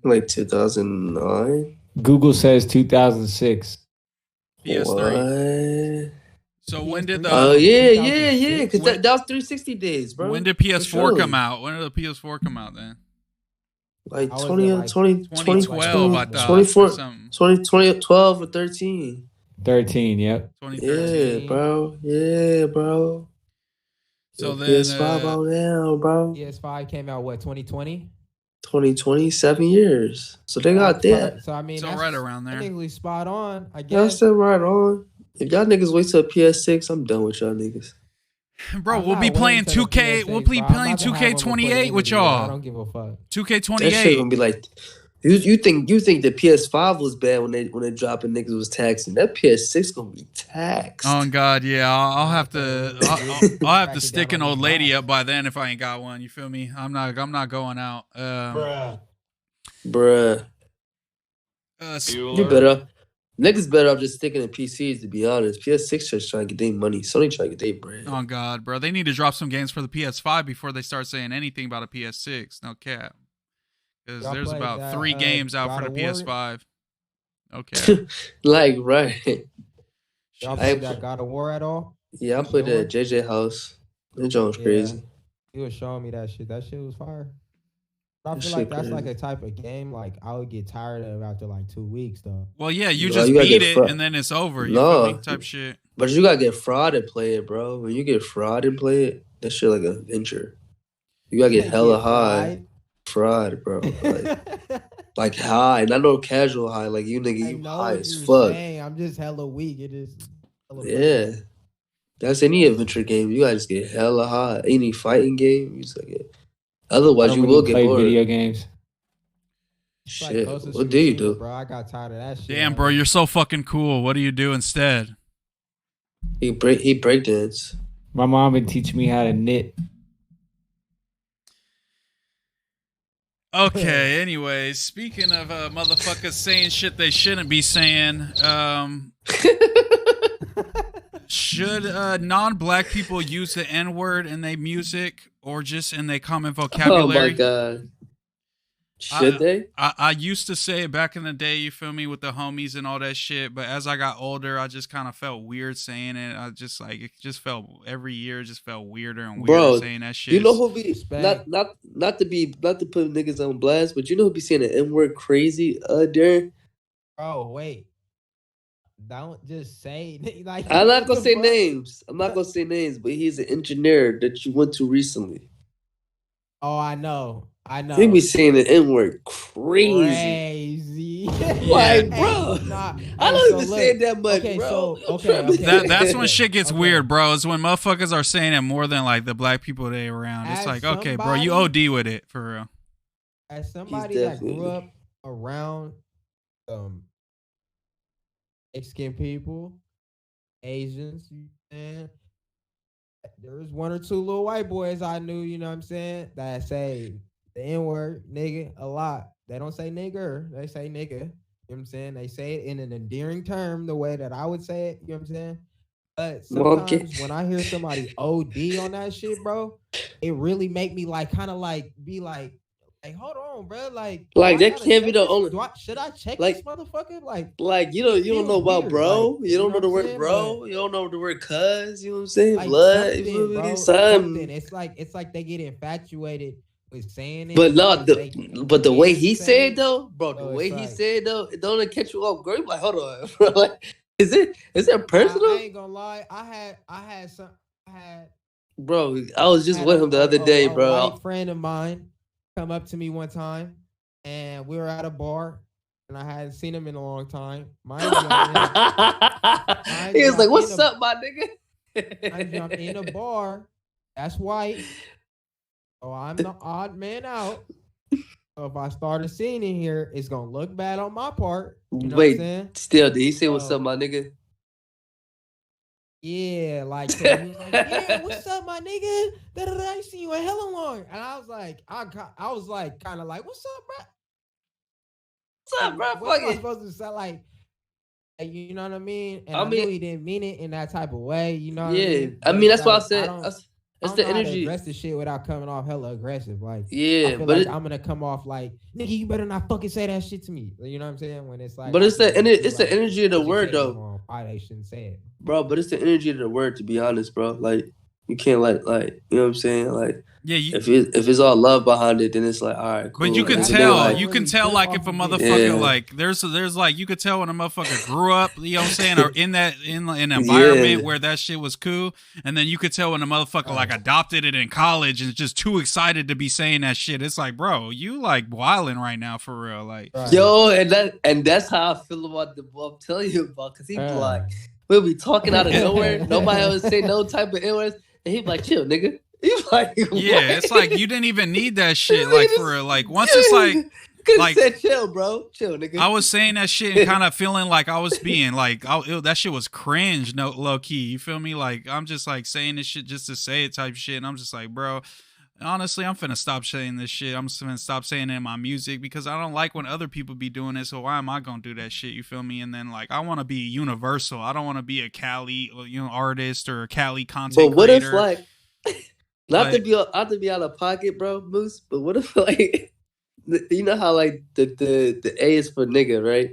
Like 2009. Google says 2006. PS3. What? So when did the? Oh yeah. Because that was 360 days, bro. When did PS4 come out? When did the PS4 come out then? Like 2012, I thought. 2012 or 13. 13, yep. 2013. Yeah, bro. So then PS5 out now, bro. PS5 came out what, 2020? 2020, 7 years. So they got that. So I mean, so right around there. Technically spot on, I guess. That's still right on. If y'all niggas wait till PS6, I'm done with y'all niggas. Bro, we'll be playing 2K. We'll be playing 2K28 with y'all. I don't give a fuck. 2K28. That shit gonna be like, you think the PS5 was bad when they dropping niggas was taxing? That PS6 gonna be taxed. Oh God, yeah. I'll have to. I'll have to stick an old lady up by then if I ain't got one. You feel me? I'm not going out. Bruh. You better. Niggas better off just sticking to PCs, to be honest. PS6 just trying to get their money. Sony trying to get their bread. Oh, God, bro. They need to drop some games for the PS5 before they start saying anything about a PS6. No cap. Because there's about 3 games out for the PS5. Okay. Like, right. Y'all played that God of War at all? Yeah, I played it at JJ house. That joint was crazy. He was showing me that shit. That shit was fire. I feel like that's like a type of game like I would get tired of after like 2 weeks though. Well, yeah, you just beat it and then it's over. You feel me? Type shit. But you gotta get fraud and play it, bro. When you get fraud and play it, that shit like a venture. You gotta get hella high. Fraud, bro. Like high, not no casual high. Like you nigga, you high as fuck. I'm just hella weak. It is. Yeah. That's any adventure game. You gotta just get hella high. Any fighting game, you just like it. Otherwise, you will get bored. Video games. Shit, what do you do? Bro, I got tired of that shit. Damn, bro, you're so fucking cool. What do you do instead? He breakdance. My mom been teaching me how to knit. Okay, anyways, speaking of motherfuckers saying shit they shouldn't be saying, should non-black people use the N-word in their music or just in their common vocabulary? Oh my God. Should they? I used to say it back in the day, you feel me, with the homies and all that shit, but as I got older, I just kind of felt weird saying it. I just like, it just felt, every year just felt weirder and weirder saying that shit. You know who be, not to put niggas on blast, but you know who be saying the N-word crazy, Darren? Oh, wait. Don't just say like. I'm not gonna say names. But he's an engineer that you went to recently. Oh, I know. He be saying the N-word crazy. Like, bro, I don't even say it that much, bro. That's when shit gets weird, bro. It's when motherfuckers are saying it more than like the black people they around. It's like, okay, bro, you OD with it for real. As somebody that grew up around Mexican people, Asians, and there was 1 or 2 little white boys I knew, you know what I'm saying, that say the N-word, nigga, a lot. They don't say nigger, they say nigga. You know what I'm saying? They say it in an endearing term, the way that I would say it. You know what I'm saying? But Monkey. sometimes when I hear somebody OD on that shit, bro, it really make me like kind of like be like, hold on, bro. Like, do Like I that gotta can't be check the this? only. Should I check this Like motherfucker? Like, you it don't know feels about weird. Like, bro. You you don't know know what the I'm word saying? But bro. You don't know the word cuz. You know what I'm saying? like Blood. You feel something, me? bro, something. Son. It's like they get infatuated with saying it But not because the they but the way can he say said it. though, bro. The So way it's he like, said though, it don't catch you off guard. You like, hold on, bro. Like, is it I personal, ain't gonna lie. bro? I was I just had with him the other day, a white bro. friend of mine come up to me one time, and we were at a bar, and I hadn't seen him in a long time. He was like, In "What's a up, my mind you, I'm in a nigga?" bar. That's white. So I'm the odd man out. So if I start a scene in here, it's gonna look bad on my part. You know what I'm Wait, saying? still, did he say what's up, So my nigga? yeah, like cause he was like, yeah, what's up, my nigga? Da da da. I ain't seen you in hella long, and I was like, I was like, kind of like, what's up, bro? What's up, Like, bro? what Fuck am I it. supposed to say? Like, you know what I mean? And I I knew mean, he didn't mean it in that type of way. You know what I yeah. mean? I But mean, it's that's why I like said I that's don't the know how to energy. address the shit without coming off hella aggressive. Like, I Yeah, feel like I'm gonna come off like, nigga, you better not fucking say that shit to me. You know what I'm saying? When it's like, but I can just be it's the like, energy of the word educate them though, on why they shouldn't say it. bro. But it's the energy of the word. To be honest, bro. Like you can't like you know what I'm saying? Like Yeah, if it's all love behind it, then it's like all right, but cool. you And can if That's it ain't why I tell. don't like You can really tell trip like if off a of it. motherfucker yeah, like there's like you could tell when a motherfucker grew up, you know what I'm saying, or in an environment yeah. where that shit was cool, and then you could tell when a motherfucker like Right. adopted it in college and is just too excited to be saying that shit. It's like, bro, you like wilding right now for real. Like, Right. Yo, and that's how I feel about the boy I'm telling you about. Cause he be like, we'll be talking out of nowhere. Nobody ever say no type of N-words. And he be like, chill, nigga. He be like, yeah, what? it's like you didn't even need that shit. This Like nigga for real. just, Like once it's could've like said chill, bro. Chill, nigga. I was saying that shit and kind of feeling like I was being like, that shit was cringe, no low key. You feel me? Like I'm just like saying this shit just to say it type shit, and I'm just like, bro. Honestly, I'm finna stop saying this shit. I'm just finna stop saying it in my music because I don't like when other people be doing it. So why am I gonna do that shit? You feel me? And then like I want to be universal. I don't want to be a Cali, artist or a Cali But content what if creator. like Like not to be out of pocket, bro, Moose, but what if like you know how like the A is for nigga, right?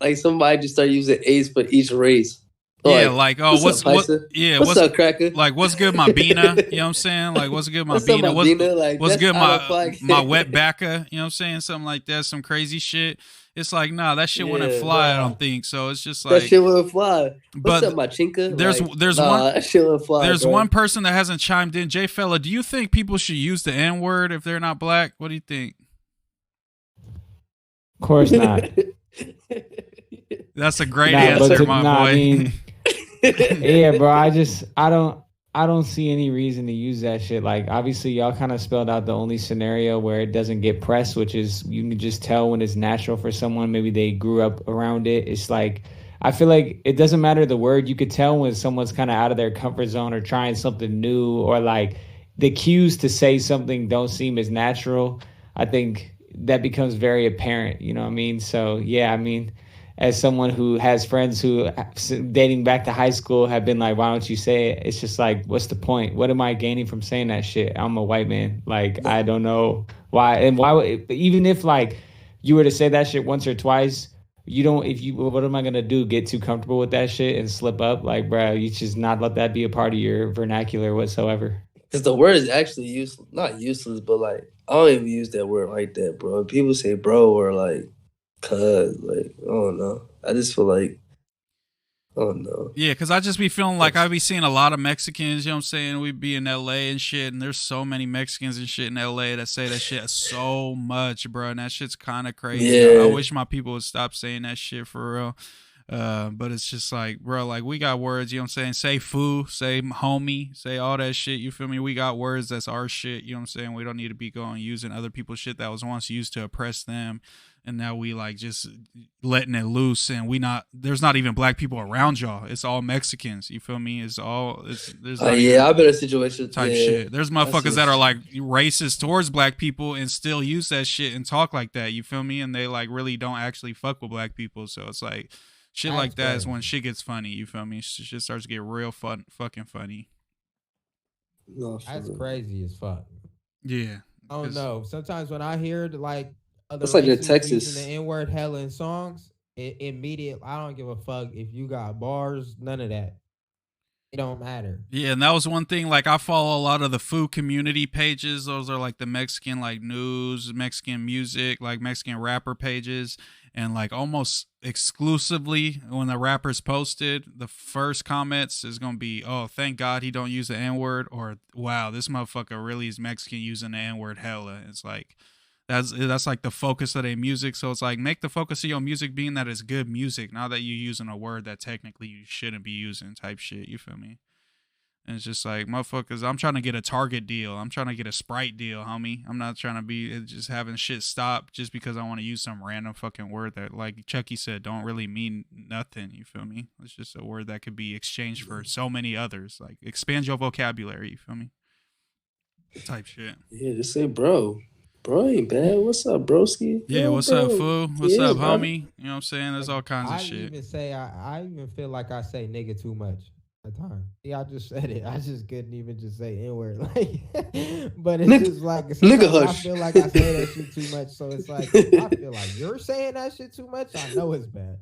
Like somebody just start using A's for each race. yeah, Like, like oh, what's up, Paisa? What's what's up, cracker? like what's good, my Bina? You know what I'm saying? Like what's good, my What's up, Bina? my Bina? Like What's that's good, out of pocket. my wet backa? You know what I'm saying? Something like that, some crazy shit. It's like nah, that shit wouldn't Yeah, fly. I nah. don't think so. It's just That like, shit wouldn't fly. What's but up, my chinka? there's Like, there's nah, one that shit wouldn't fly, There's bro. one person that hasn't chimed in. Jay Fella, do you think people should use the N word if they're not black? What do you think? Of course not. That's a great Nah, but answer, my boy. I mean, yeah, bro. I don't see any reason to use that shit. Like, obviously, y'all kind of spelled out the only scenario where it doesn't get pressed, which is you can just tell when it's natural for someone. Maybe they grew up around it. It's like I feel like it doesn't matter the word. You could tell when someone's kind of out of their comfort zone or trying something new, or like the cues to say something don't seem as natural. I think that becomes very apparent. You know what I mean? So yeah, I mean, as someone who has friends who dating back to high school have been like, why don't you say it? It's just like, what's the point? What am I gaining from saying that shit? I'm a white man. Like, I don't know why. And why, even if like you were to say that shit once or twice, you don't, if you, what am I going to do? Get too comfortable with that shit and slip up? Like, bro, you just not let that be a part of your vernacular whatsoever. Because the word is actually useless. Not useless, but like, I don't even use that word like that, bro. People say bro or like, cuz, like, I don't know. I just feel like, I don't know. Yeah, because I just be feeling like I be seeing a lot of Mexicans, you know what I'm saying? We be in LA and shit, and there's so many Mexicans and shit in LA that say that shit so much, bro. And that shit's kind of crazy. Yeah. I wish my people would stop saying that shit for real. But it's just like, bro, like we got words, you know what I'm saying? Say foo, say homie, say all that shit, you feel me? We got words that's our shit, you know what I'm saying? We don't need to be going using other people's shit that was once used to oppress them. and now we like just letting it loose, and there's not even black people around y'all. It's all Mexicans. You feel me? There's not even I've been in a situation type shit. There's motherfuckers that are like racist towards black people and still use that shit and talk like that. You feel me? And they like really don't actually fuck with black people. So it's like shit like that is when shit gets funny. You feel me? Shit starts to get real fucking funny. No, that's crazy as fuck. Yeah. I don't know. Sometimes when I hear like other it's like in races Texas using the N-word hella in songs, it immediately, I don't give a fuck if you got bars, none of that. It don't matter. Yeah, and that was one thing. Like, I follow a lot of the food community pages. Those are like the Mexican like news, Mexican music, like Mexican rapper pages. And like almost exclusively when the rappers posted, the first comments is gonna be, "Oh, thank God he don't use the N-word," or "Wow, this motherfucker really is Mexican using the N-word hella." It's like that's like the focus of their music. So it's like, make the focus of your music being that it's good music, not that you're using a word that technically you shouldn't be using type shit. You feel me? And it's just like, motherfuckers, I'm trying to get a Target deal. I'm trying to get a Sprite deal, homie. I'm not trying to be just having shit stop just because I want to use some random fucking word that, like Chucky said, don't really mean nothing. You feel me? It's just a word that could be exchanged for so many others. Like, expand your vocabulary. You feel me? Type shit. Yeah, just say bro. Bro ain't bad. What's up, broski? Yeah, yo, what's bro. up, fool? What's up, bro. homie? You know what I'm saying? There's all kinds of shit. I even feel like I say nigga too much at times. Yeah, I just said it. I just couldn't even just say N-word. Like, but it's just like nigga hush. I feel like I say that shit too much. So it's like, I feel like you're saying that shit too much. I know it's bad.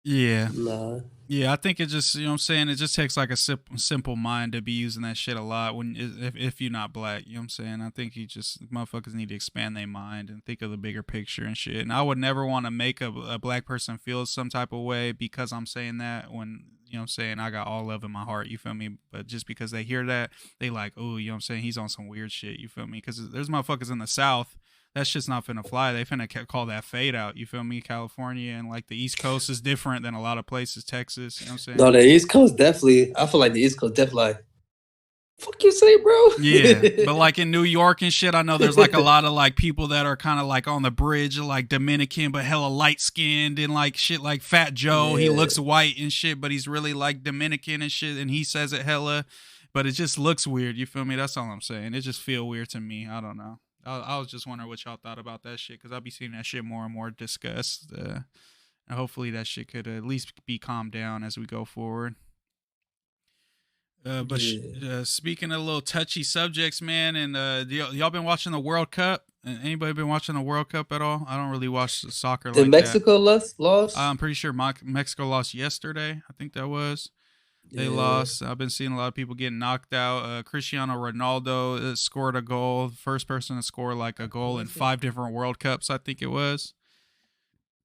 Yeah. Nah. Yeah, I think it just, you know what I'm saying, it just takes like a simple mind to be using that shit a lot if you're not black, you know what I'm saying? I think motherfuckers need to expand their mind and think of the bigger picture and shit. And I would never want to make a black person feel some type of way because I'm saying that when, you know what I'm saying, I got all love in my heart, you feel me? But just because they hear that, they like, oh, you know what I'm saying, he's on some weird shit, you feel me? Because there's motherfuckers in the South, that shit's not finna fly. They finna call that fade out. You feel me? California and like the East Coast is different than a lot of places. Texas, you know what I'm saying? No, the East Coast definitely. I feel like the East Coast definitely like, fuck you say, bro? Yeah, but like in New York and shit, I know there's like a lot of like people that are kind of like on the bridge, like Dominican, but hella light skinned and like shit like Fat Joe. Yeah. He looks white and shit, but he's really like Dominican and shit, and he says it hella, but it just looks weird. You feel me? That's all I'm saying. It just feel weird to me. I don't know. I was just wondering what y'all thought about that shit because I'll be seeing that shit more and more discussed. And hopefully that shit could at least be calmed down as we go forward. But speaking of little touchy subjects, man, and y'all been watching the World Cup? Anybody been watching the World Cup at all? I don't really watch soccer like that. Did Mexico lost? I'm pretty sure Mexico lost yesterday. I think that was. They lost. I've been seeing a lot of people getting knocked out. Cristiano Ronaldo scored a goal. First person to score like a goal in 5 different World Cups, I think it was.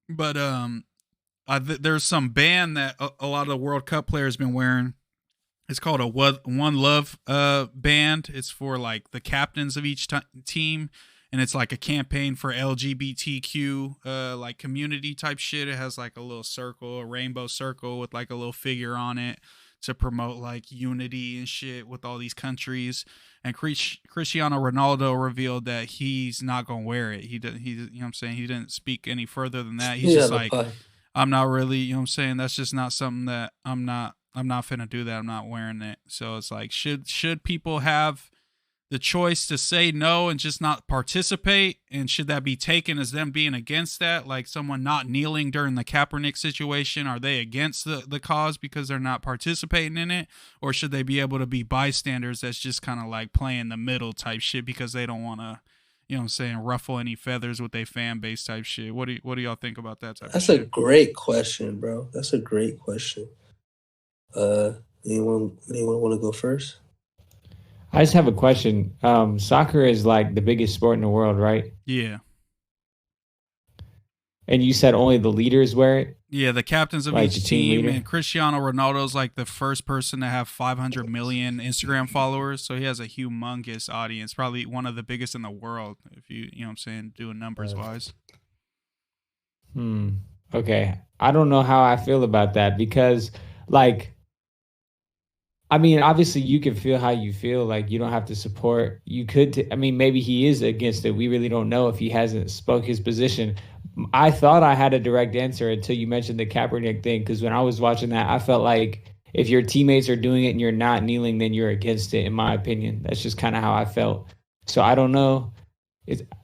But there's some band that a lot of the World Cup players been wearing. It's called a One Love band. It's for like the captains of each team. And it's like a campaign for LGBTQ like community type shit. It has like a little circle, a rainbow circle with like a little figure on it to promote like unity and shit with all these countries. And Cristiano Ronaldo revealed that he's not gonna wear it. He you know what I'm saying, he didn't speak any further than that. He's just like, I'm not really, you know what I'm saying, that's just not something that I'm not finna do that. I'm not wearing it. So it's like, should people have the choice to say no and just not participate? And should that be taken as them being against that? Like someone not kneeling during the Kaepernick situation, are they against the cause because they're not participating in it? Or should they be able to be bystanders that's just kind of like playing the middle type shit because they don't want to, you know what I'm saying, ruffle any feathers with their fan base type shit? What do y'all think about that type of shit? That's a great question, bro. That's a great question. Anyone want to go first? I just have a question. Soccer is like the biggest sport in the world, right? Yeah. And you said only the leaders wear it? Yeah, the captains of each team. And Cristiano Ronaldo's like the first person to have 500 million Instagram followers. So he has a humongous audience, probably one of the biggest in the world, if you know what I'm saying, doing numbers wise. Okay. I don't know how I feel about that because, like, I mean, obviously, you can feel how you feel. Like you don't have to support. You could. I mean, maybe he is against it. We really don't know if he hasn't spoke his position. I thought I had a direct answer until you mentioned the Kaepernick thing. Because when I was watching that, I felt like if your teammates are doing it and you're not kneeling, then you're against it. In my opinion, that's just kind of how I felt. So I don't know.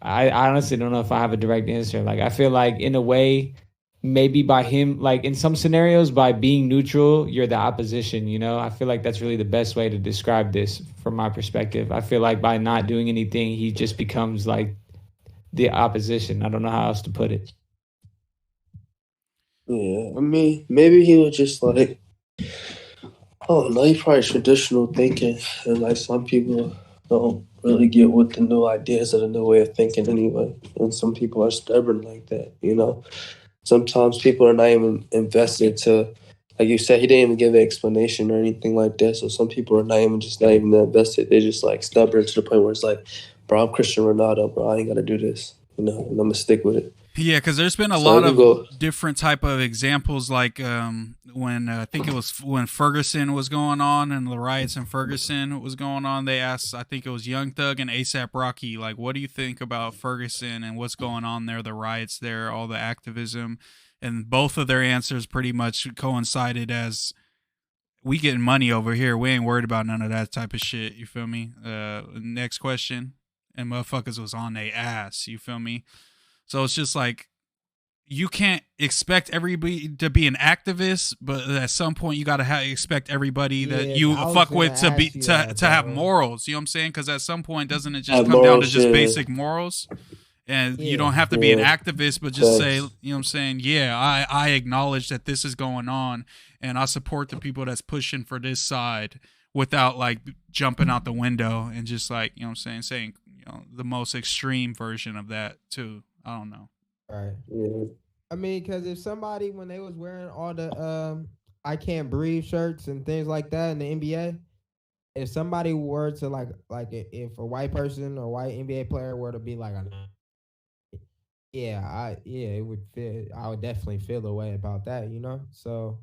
I honestly don't know if I have a direct answer. Like I feel like in a way, maybe by him, like in some scenarios, by being neutral, you're the opposition. I feel like that's really the best way to describe this from my perspective. I feel like by not doing anything, he just becomes like the opposition. I don't know how else to put it. Yeah, I mean, maybe he was just like, oh no, he probably traditional thinking, and like some people don't really get with the new ideas or the new way of thinking anyway, and some people are stubborn like that. Sometimes people are not even invested to, like you said, he didn't even give an explanation or anything like that. So some people are not even that invested. They're just like stubborn to the point where it's like, bro, I'm Cristiano Ronaldo, bro. I ain't gotta do this, and I'm gonna stick with it. Yeah, because there's been a So lot we of go. different type of examples, like when I think it was when Ferguson was going on and the riots in Ferguson was going on. They asked, I think it was Young Thug and ASAP Rocky, like, what do you think about Ferguson and what's going on there, the riots there, all the activism, and both of their answers pretty much coincided as, we getting money over here. We ain't worried about none of that type of shit. You feel me? Next question, and motherfuckers was on their ass. You feel me? So it's just like, you can't expect everybody to be an activist, but at some point you gotta expect everybody that you fuck with to be to have morals. You know what I'm saying? Because at some point, doesn't it just Have come down to morals, just yeah. basic morals? And you Yeah. don't have to be an Yeah. activist, but just say, you Facts. know what I'm saying? Yeah, I acknowledge that this is going on, and I support the people that's pushing for this side without like jumping out the window and just like, you know what I'm saying the most extreme version of that too. I don't know. Right. Yeah. I mean, because if somebody, when they was wearing all the I can't breathe shirts and things like that in the NBA, if somebody were to if a white person or white NBA player were to be like, it would feel, I would definitely feel the way about that. So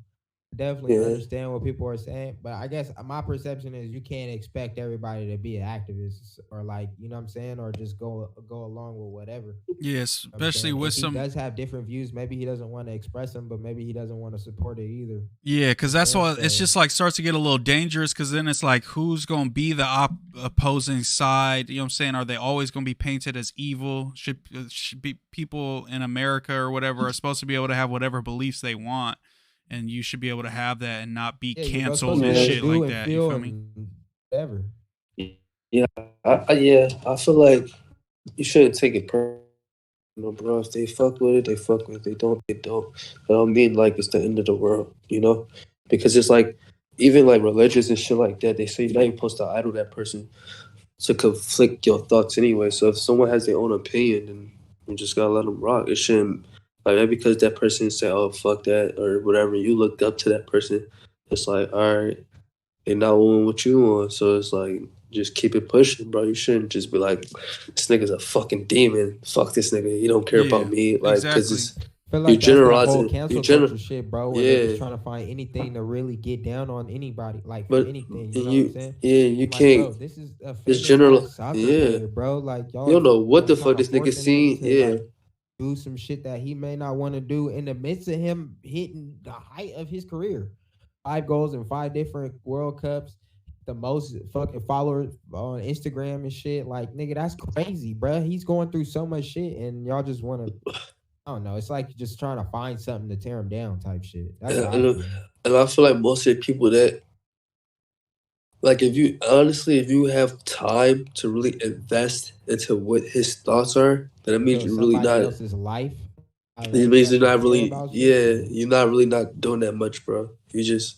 definitely Yeah. understand what people are saying, but I guess my perception is you can't expect everybody to be an activist or like, you know what I'm saying, or just go along with whatever. Yeah, I'm especially saying with if he some. does have different views, maybe he doesn't want to express them, but maybe he doesn't want to support it either. Yeah, because that's Yeah, what it's so- just like starts to get a little dangerous. Because then it's like, who's gonna be the opposing side? You know what I'm saying? Are they always gonna be painted as evil? Should be people in America or whatever are supposed to be able to have whatever beliefs they want, and you should be able to have that and not be Yeah, you're canceled supposed to and be able to shit do like and that. You feel feel me? and whatever. Yeah. I feel like you shouldn't take it personal, bro. If they fuck with it, they fuck with it. If they don't, they don't. I don't mean like it's the end of the world. Because it's like, even like religious and shit like that, they say you're not even supposed to idol that person to conflict your thoughts anyway. So if someone has their own opinion, then you just gotta let them rock. It shouldn't, like, that because that person said, oh, fuck that, or whatever, you looked up to that person. It's like, all right, they not doing what you want. So it's like, just keep it pushing, bro. You shouldn't just be like, this nigga's a fucking demon. Fuck this nigga. He don't care Yeah, about me. Like, because exactly. it's, I feel you're like that's that whole generalizing. cancel You culture shit, bro, where they just yeah. trying to find anything to really get down on anybody, like for But anything. and You know what I'm saying? you I'm like, bro, can't. this is a It's famous general. ass soccer Yeah. player, bro. Like You don't know what the trying fuck to this nigga forcing him seen. to Yeah. like do some shit that he may not want to do in the midst of him hitting the height of his career. 5 goals in 5 different World Cups, the most fucking followers on Instagram and shit. Like, nigga, that's crazy, bro. He's going through so much shit, and y'all just want to. I don't know. It's like just trying to find something to tear him down, type shit. That's And, how I and, feel. and I feel like most of the people that, like, if you have time to really invest into what his thoughts are, then it means So you're really somebody not. else's life. I It really means have you're to not care really. about shit. Yeah, you're not really not doing that much, bro. You just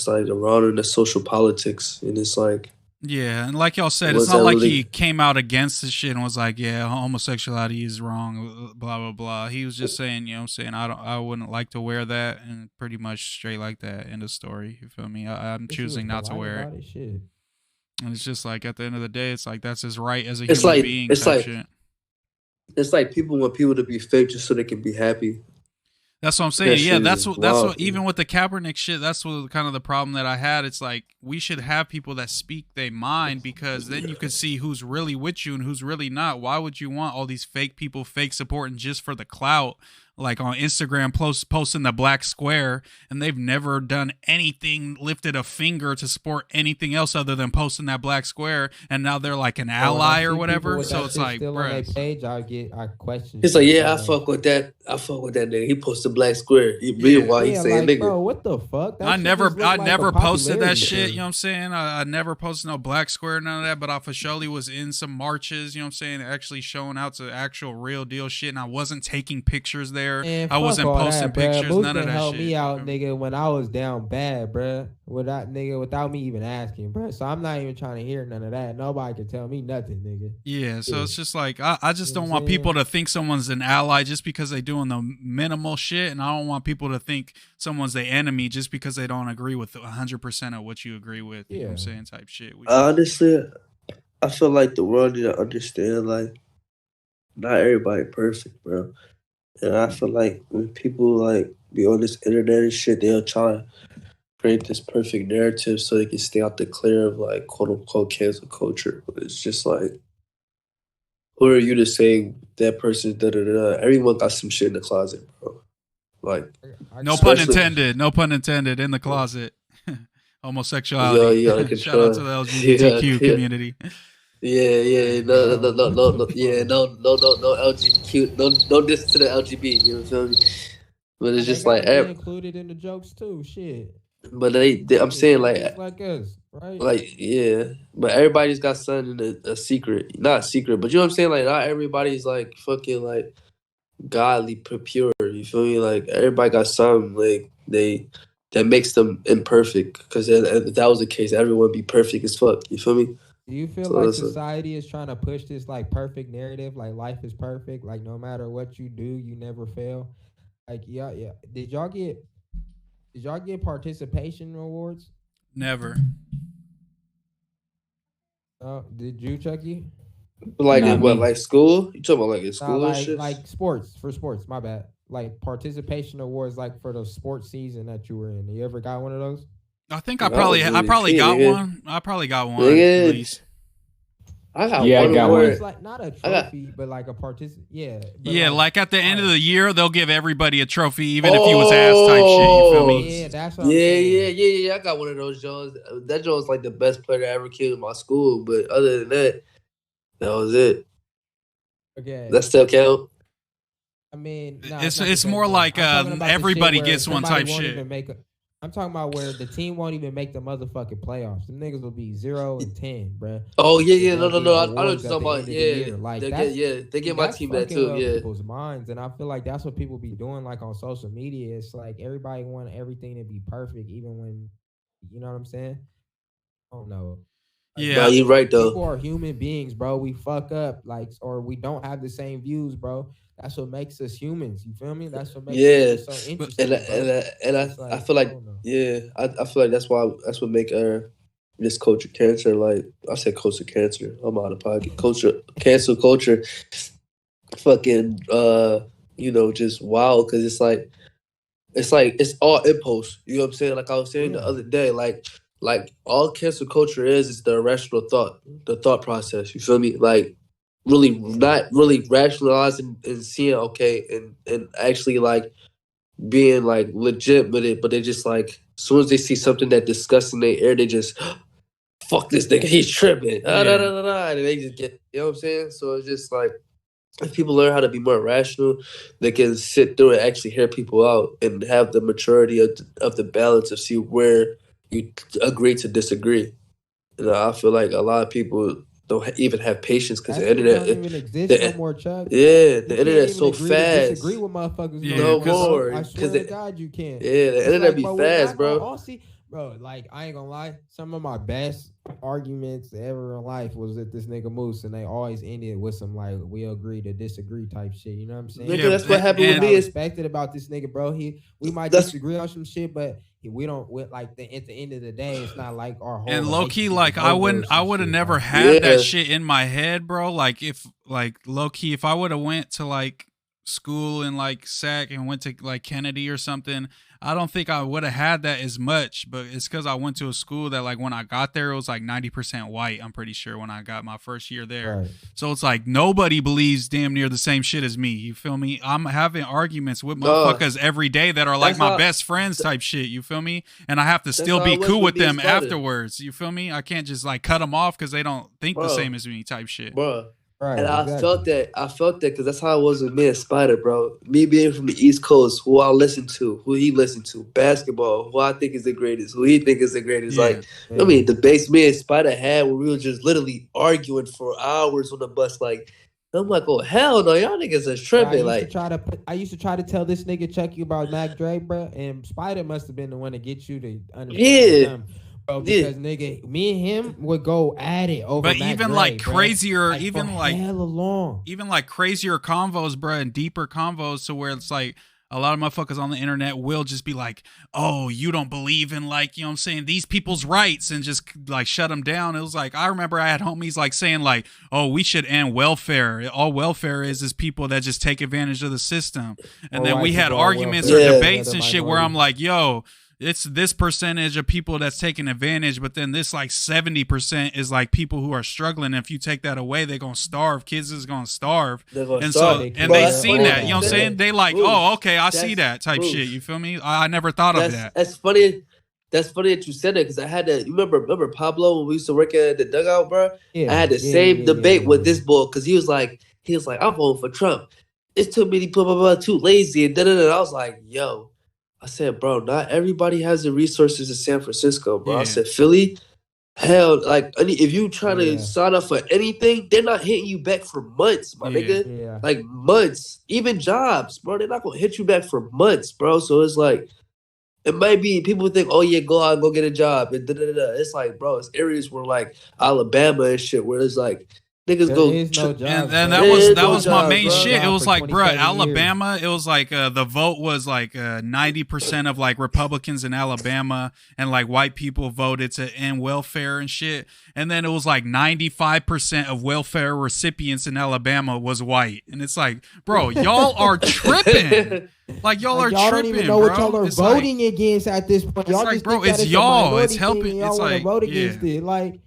like around in the social politics, and it's like, Yeah, and like y'all said, it's was not that like really? he came out against the shit and was like, "Yeah, homosexuality is wrong," blah blah blah. He was just saying, you know, what I'm saying, I wouldn't like to wear that, and pretty much straight like that. End of story. You feel me? I'm If he was choosing not to polite wear it, about it, shit. and it's just like at the end of the day, it's like that's his right as a It's human like being it's type like shit. it's like people want people to be fake just so they can be happy. That's what I'm saying. That Yeah, shit that's is what wild. even with the Kaepernick shit, that's what kind of the problem that I had. It's like we should have people that speak their mind, because then you can see who's really with you and who's really not. Why would you want all these fake people, fake supporting just for the clout? Like on Instagram, posting the black square, and they've never done anything, lifted a finger to support anything else other than posting that black square, and now they're like an When I ally see or people whatever. with So that it's shit like, still on their bruh. page, I question He's like, shit. yeah, So I like, fuck with that. I fuck with that nigga. He posted black square. He Yeah. meanwhile he yeah, saying like, nigga. bro, what the fuck? That I shit never, just look I like a never posted that popularity shit. thing. You know what I'm saying? I never posted no black square, none of that. But I for surely was in some marches. You know what I'm saying? Actually showing out to actual real deal shit, and I wasn't taking pictures there. And I wasn't fuck all posting that, bruh. pictures. Moose None of done that helped shit. me You out, feel me? nigga, when I was down bad, bruh. Without me even asking, bruh. So I'm not even trying to hear none of that. Nobody can tell me nothing, nigga. Yeah, so Yeah. it's just like I just You know don't what want I'm people saying? to think someone's an ally just because they doing the minimal shit, and I don't want people to think someone's the enemy just because they don't agree with 100% of what you agree with. You know what I'm Yeah. saying? Type shit. Honestly, I feel like the world need to understand like not everybody perfect, bro. And I feel like when people like be on this internet and shit, they'll try to create this perfect narrative so they can stay out the clear of like quote unquote cancel culture. But it's just like, who are you to say that person's da da da? Everyone got some shit in the closet, bro. Like, No pun Especially- intended. No pun intended. In the closet. Homosexuality. you gotta Shout out to control. the LGBTQ Yeah. community. Yeah, no, yeah, no, LGBTQ, no diss to the LGBT, you know what I'm saying? But it's They just like, gotta be included in the jokes too. Shit. but I'm saying Just like us, right? yeah, but everybody's got something in a secret, not secret, but you know what I'm saying? Like, not everybody's like fucking like godly pure, you feel me? Like, everybody got something like that makes them imperfect, because if that was the case, everyone would be perfect as fuck, you feel me? Do you feel So like it's a- society is trying to push this like perfect narrative, like life is perfect, like no matter what you do, you never fail? Like, yeah. Did y'all get participation awards? Never. Did you, Chucky? Like Not in what, me. like school? You talking about like in Nah, school and like shit? like sports for sports. My bad. Like participation awards, like for the sports season that you were in. You ever got one of those? I think I I probably was really kid, got nigga. one. I probably got one Nigga. at least. I got Yeah, I one got award. It's like not a I got- trophy, but like a Yeah. But Yeah, like at the end of the year, they'll give everybody a trophy, even if Oh, you was ass type shit. You feel me? yeah, that's what I'm Yeah, saying. I got one of those Jones. That Jones like the best player that ever came to my school. But other than that, that was it. Okay. That still count. I mean, nah, It's not the same more thing. like, I'm talking about the everybody shit where gets one somebody type won't shit. even I'm talking about where the team won't even make the motherfucking playoffs. Them niggas will be 0-10, bruh. Oh yeah, And no. they'll I get know what you're awards talking at the about. end of the Yeah, year. Like, they get my that's team that fucking too. with Yeah, people's minds, and I feel like that's what people be doing, like on social media. It's like everybody want everything to be perfect, even when, you know what I'm saying? I don't know. Like, Yeah. nah, you're right people though. are human beings, bro. We fuck up, like, or we don't have the same views, bro. That's what makes us humans. You feel me? That's what makes us so interesting. And It's I like, feel I like don't know. I feel like that's what make this culture cancer. Like I said, culture cancer. I'm out of pocket. Cancel culture. Fucking just wild, because it's all impulse. You know what I'm saying? Like I was saying the Yeah. other day, like all cancel culture is the irrational thought, the thought process. You feel me? Like really not really rationalizing and seeing and actually like being like legit with it, but they just like as soon as they see something that disgusts in their air, they just fuck this nigga, he's tripping. And they just get, you know what I'm saying? So it's just like if people learn how to be more rational, they can sit through and actually hear people out and have the maturity of the balance of see where you agree to disagree. I feel like a lot of people don't even have patience because That the shit internet. don't even exist the- no more, Chuck. Yeah, You the can't internet's even so agree to fast. disagree with motherfuckers Yeah, No cause- more. I swear to God, you can't. Yeah, the It's internet like, be bro, we're fast, not gonna bro. all see, bro. Like, I ain't gonna lie, some of my best arguments ever in life was with this nigga Moose, and they always ended with some like we agree to disagree type shit. You know what I'm saying? Nigga, Yeah, that's what happened with and- What I me. Is respected about this nigga, bro. We might That's- disagree on some shit, but we don't. At the end of the day, it's not like our whole. And low key, relationship like is I over or would some have shit, never like- had Yeah. that shit in my head, bro. Like if like low key, if I would have went to like school in like Sac and went to like Kennedy or something, I don't think I would have had that as much, but it's because I went to a school that like when I got there, it was like 90% white. I'm pretty sure when I got my first year there. Right. So it's like nobody believes damn near the same shit as me. You feel me? I'm having arguments with motherfuckers every day that are like my best friends type shit. You feel me? And I have to still be cool with them afterwards. You feel me? I can't just like cut them off because they don't think the same as me type shit. Bro. Right, and exactly. I felt that because that's how I was with me and Spider, bro. Me being from the East Coast, who I listen to, who he listened to, basketball, who I think is the greatest, who he think is the greatest. I mean, debates me and Spider had where we were just literally arguing for hours on the bus. Like, I'm like, oh hell no, y'all niggas are tripping. I used to try to tell this nigga Chucky about Mac Dre, bro, and Spider must have been the one to get you to understand him. Bro, because nigga, me and him would go at it over. But even Dre, like bro. crazier, like even like hella long, even like crazier convos, bro, and deeper convos to where it's like a lot of motherfuckers on the internet will just be like, "Oh, you don't believe in like, you know what I'm saying, these people's rights," and just like shut them down. It was like I remember I had homies like saying like, "Oh, we should end welfare. All welfare is people that just take advantage of the system." And then we had arguments or debates and shit where I'm like, "Yo, it's this percentage of people that's taking advantage, but then this like 70% is like people who are struggling. If you take that away, they're gonna starve. Kids is gonna starve, and so they seen that. You know what I'm saying? They like, oh, okay, I see that type shit. You feel me? I never thought of that. That's funny. That's funny that you said that because I had to. You remember Pablo when we used to work at the dugout, bro? I had the same debate with this boy because he was like, I'm voting for Trump. It's too many people, too lazy, and da. I was like, yo. I said, bro, not everybody has the resources in San Francisco, bro. I said, Philly, hell, like, if you try to sign up for anything, they're not hitting you back for months, my nigga. Yeah. Like, months. Even jobs, bro. They're not going to hit you back for months, bro. So it's like, it might be, people think, oh, yeah, go out and go get a job. And It's like, bro, it's areas where, like, Alabama and shit, where it's like, niggas there go. Is no job, and that was my main shit. It was like, bro, Alabama. Years. It was like the vote was like 90% of like Republicans in Alabama, and like white people voted to end welfare and shit. And then it was like 95% of welfare recipients in Alabama was white. And it's like, bro, y'all are tripping. Like y'all are y'all tripping, don't even know bro. what y'all are voting against at this point. Y'all like, just bro, think it's that y'all. It's helping. It's like, vote against it. Like.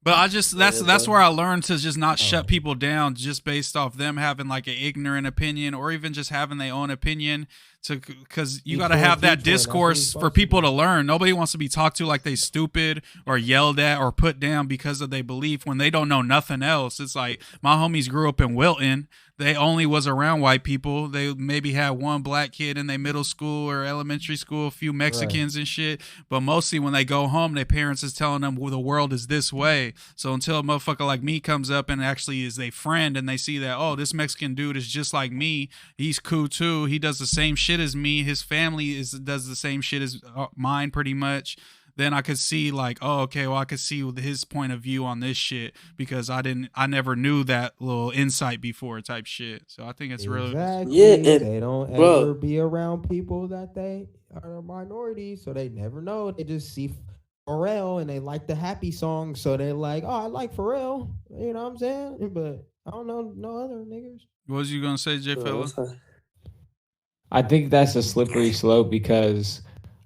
But I just that's where I learned to just not shut people down just based off them having like an ignorant opinion or even just having their own opinion, because you got to have that discourse for people to learn. Nobody wants to be talked to like they stupid or yelled at or put down because of their belief when they don't know nothing else. It's like my homies grew up in Wilton. They only was around white people. They maybe had one black kid in their middle school or elementary school, a few Mexicans and shit. But mostly when they go home, their parents is telling them, well, the world is this way. So until a motherfucker like me comes up and actually is their friend and they see that, oh, this Mexican dude is just like me. He's cool too. He does the same shit as me. His family does the same shit as mine pretty much. Then I could see like, oh, okay, well, I could see his point of view on this shit because I never knew that little insight before type shit. So I think it's really, they don't ever be around people that they are a minority, so they never know. They just see Pharrell and they like the happy song, so they're like, oh, I like Pharrell, you know what I'm saying? But I don't know no other niggas. What was you gonna say, J Fella? I think that's a slippery slope because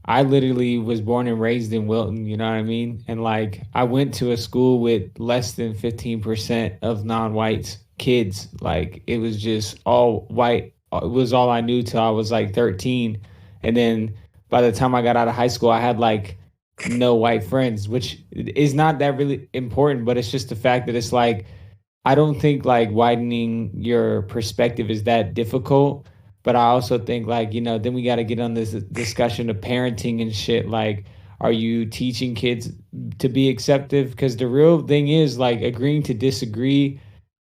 I literally was born and raised in Wilton, you know what I mean? And like I went to a school with less than 15% of non-white kids. Like it was just all white. It was all I knew till I was like 13. And then by the time I got out of high school, I had like no white friends, which is not that really important, but it's just the fact that it's like, I don't think like widening your perspective is that difficult. But I also think like, you know, then we got to get on this discussion of parenting and shit. Like, are you teaching kids to be acceptive? Because the real thing is like agreeing to disagree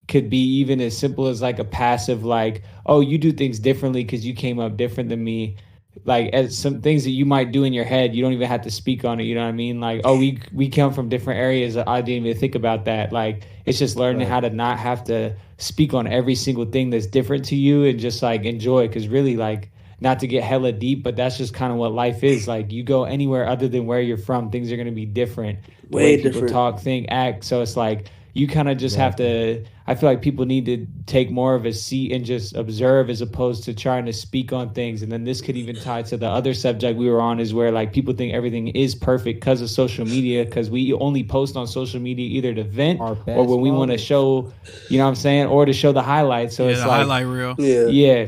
could be even as simple as like a passive, like, oh, you do things differently because you came up different than me. Like as some things that you might do in your head, you don't even have to speak on it. You know what I mean? Like, oh, we come from different areas. I didn't even think about that. Like, it's just learning how to not have to speak on every single thing that's different to you and just like enjoy it. Cause really like not to get hella deep, but that's just kind of what life is. Like you go anywhere other than where you're from, things are going to be different. The way people talk, think, act. So it's like, you kind of just have to, I feel like people need to take more of a seat and just observe as opposed to trying to speak on things. And then this could even tie to the other subject we were on, is where like people think everything is perfect because of social media, because we only post on social media either to vent or when we want to show, you know what I'm saying, or to show the highlights. So it's the like highlight reel. Yeah.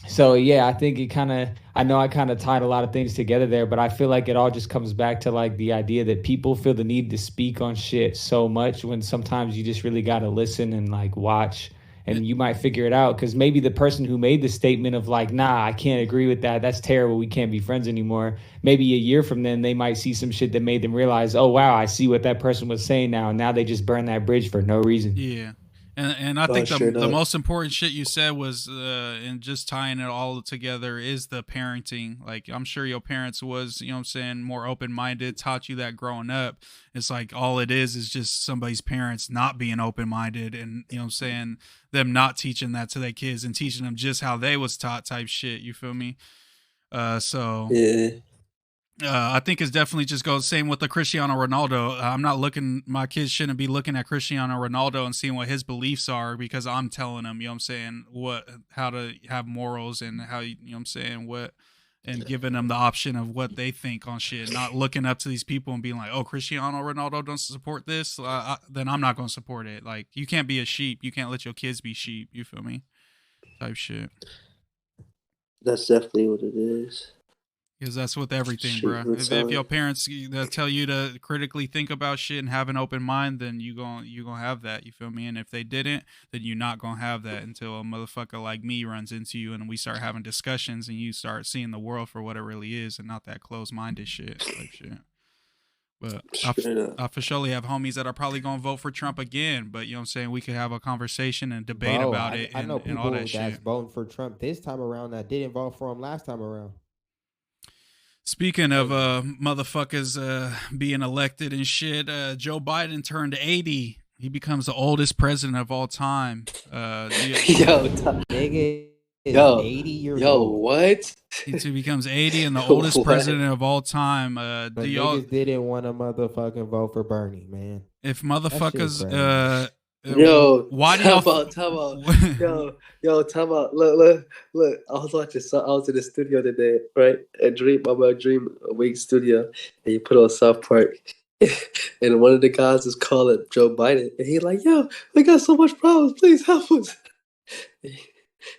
So yeah, I think it kind of, I know I kind of tied a lot of things together there, but I feel like it all just comes back to like the idea that people feel the need to speak on shit so much when sometimes you just really got to listen and like watch, and you might figure it out. Because maybe the person who made the statement of like, nah, I can't agree with that, that's terrible, we can't be friends anymore, maybe a year from then they might see some shit that made them realize, oh wow, I see what that person was saying now, and now they just burn that bridge for no reason. Yeah. And I think the most important shit you said was, and just tying it all together, is the parenting. Like, I'm sure your parents was, you know what I'm saying, more open-minded, taught you that growing up. It's like all it is just somebody's parents not being open-minded, and, you know what I'm saying, them not teaching that to their kids and teaching them just how they was taught type shit. You feel me? So... Yeah. I think it's definitely just goes same with the Cristiano Ronaldo. I'm not looking, my kids shouldn't be looking at Cristiano Ronaldo and seeing what his beliefs are, because I'm telling them, you know what I'm saying, how to have morals and how, you know what I'm saying, and giving them the option of what they think on shit, not looking up to these people and being like, oh, Cristiano Ronaldo doesn't support this, then I'm not going to support it. Like, you can't be a sheep. You can't let your kids be sheep. You feel me? Type shit. That's definitely what it is. Because that's with everything, bro. If your parents tell you to critically think about shit and have an open mind, then you gonna have that. You feel me? And if they didn't, then you're not gonna have that until a motherfucker like me runs into you and we start having discussions and you start seeing the world for what it really is and not that closed-minded shit. Type shit. But I for surely have homies that are probably gonna vote for Trump again. But you know what I'm saying? We could have a conversation and debate about it. I know and all that that's voting for Trump this time around that didn't vote for him last time around. Speaking of motherfuckers being elected and shit, Joe Biden turned 80. He becomes the oldest president of all time. Nigga is 80 years old. What? He becomes 80 and the oldest president of all time. Do y'all didn't want to motherfucking vote for Bernie, man? If motherfuckers why do y'all time out? Yo, time out. Look. I was watching. I was in the studio today, right? And Dream Awake Studio, and you put on South Park, and one of the guys is calling Joe Biden, and he's like, "Yo, we got so much problems. Please help us."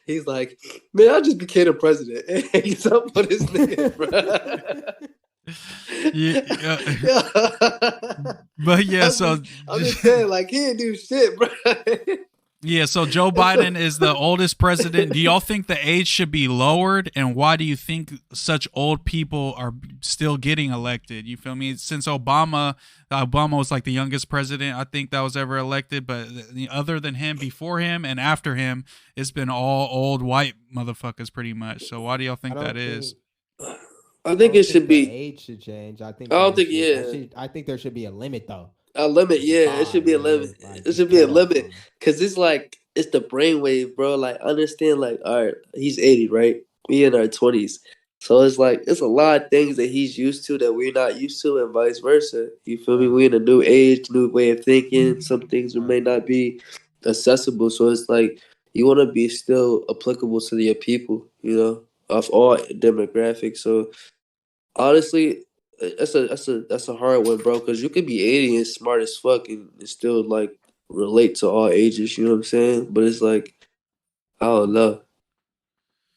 He's like, "Man, I just became the president." And he's up on this nigga, bro. But yeah, so I'm just saying, like, he didn't do shit, bro. Yeah, so Joe Biden is the oldest president. Do y'all think the age should be lowered, and why do you think such old people are still getting elected? You feel me? Since Obama was like the youngest president I think that was ever elected, but other than him, before him and after him, it's been all old white motherfuckers pretty much. So why do y'all think that is? I think it should be age should change. I think there should be a limit though. A limit, yeah. It should be a limit. It should be a limit, because it's like, it's the brainwave, bro. Like, understand, like, all right, he's 80, right? We in our 20s, so it's like, it's a lot of things that he's used to that we're not used to, and vice versa. You feel me? We in a new age, new way of thinking. Some things may not be accessible, so it's like, you want to be still applicable to your people, you know, of all demographics. So honestly, that's a hard one, bro, because you could be 80 and smart as fuck and still like relate to all ages, you know what I'm saying? But it's like, I don't know.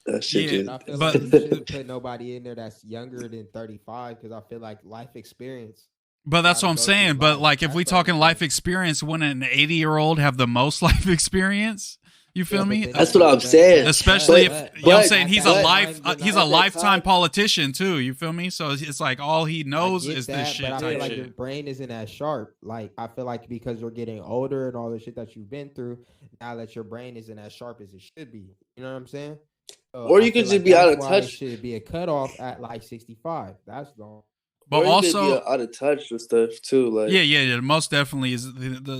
That shit Yeah, just, I feel like you shouldn't put nobody in there that's younger than 35, because I feel like life experience. But that's what I'm saying. But like, if we talking life experience, wouldn't an 80-year-old have the most life experience? You feel me? That's what I'm saying. Especially if, you know what I'm saying, he's a lifetime politician too. You feel me? So it's like all he knows is this shit. But I feel like your brain isn't as sharp. Like, I feel like because you're getting older and all the shit that you've been through, now that your brain isn't as sharp as it should be. You know what I'm saying? So or you could just be out of touch. It should be a cutoff at like 65. That's all. But also out of touch with stuff too. Like, yeah, most definitely is.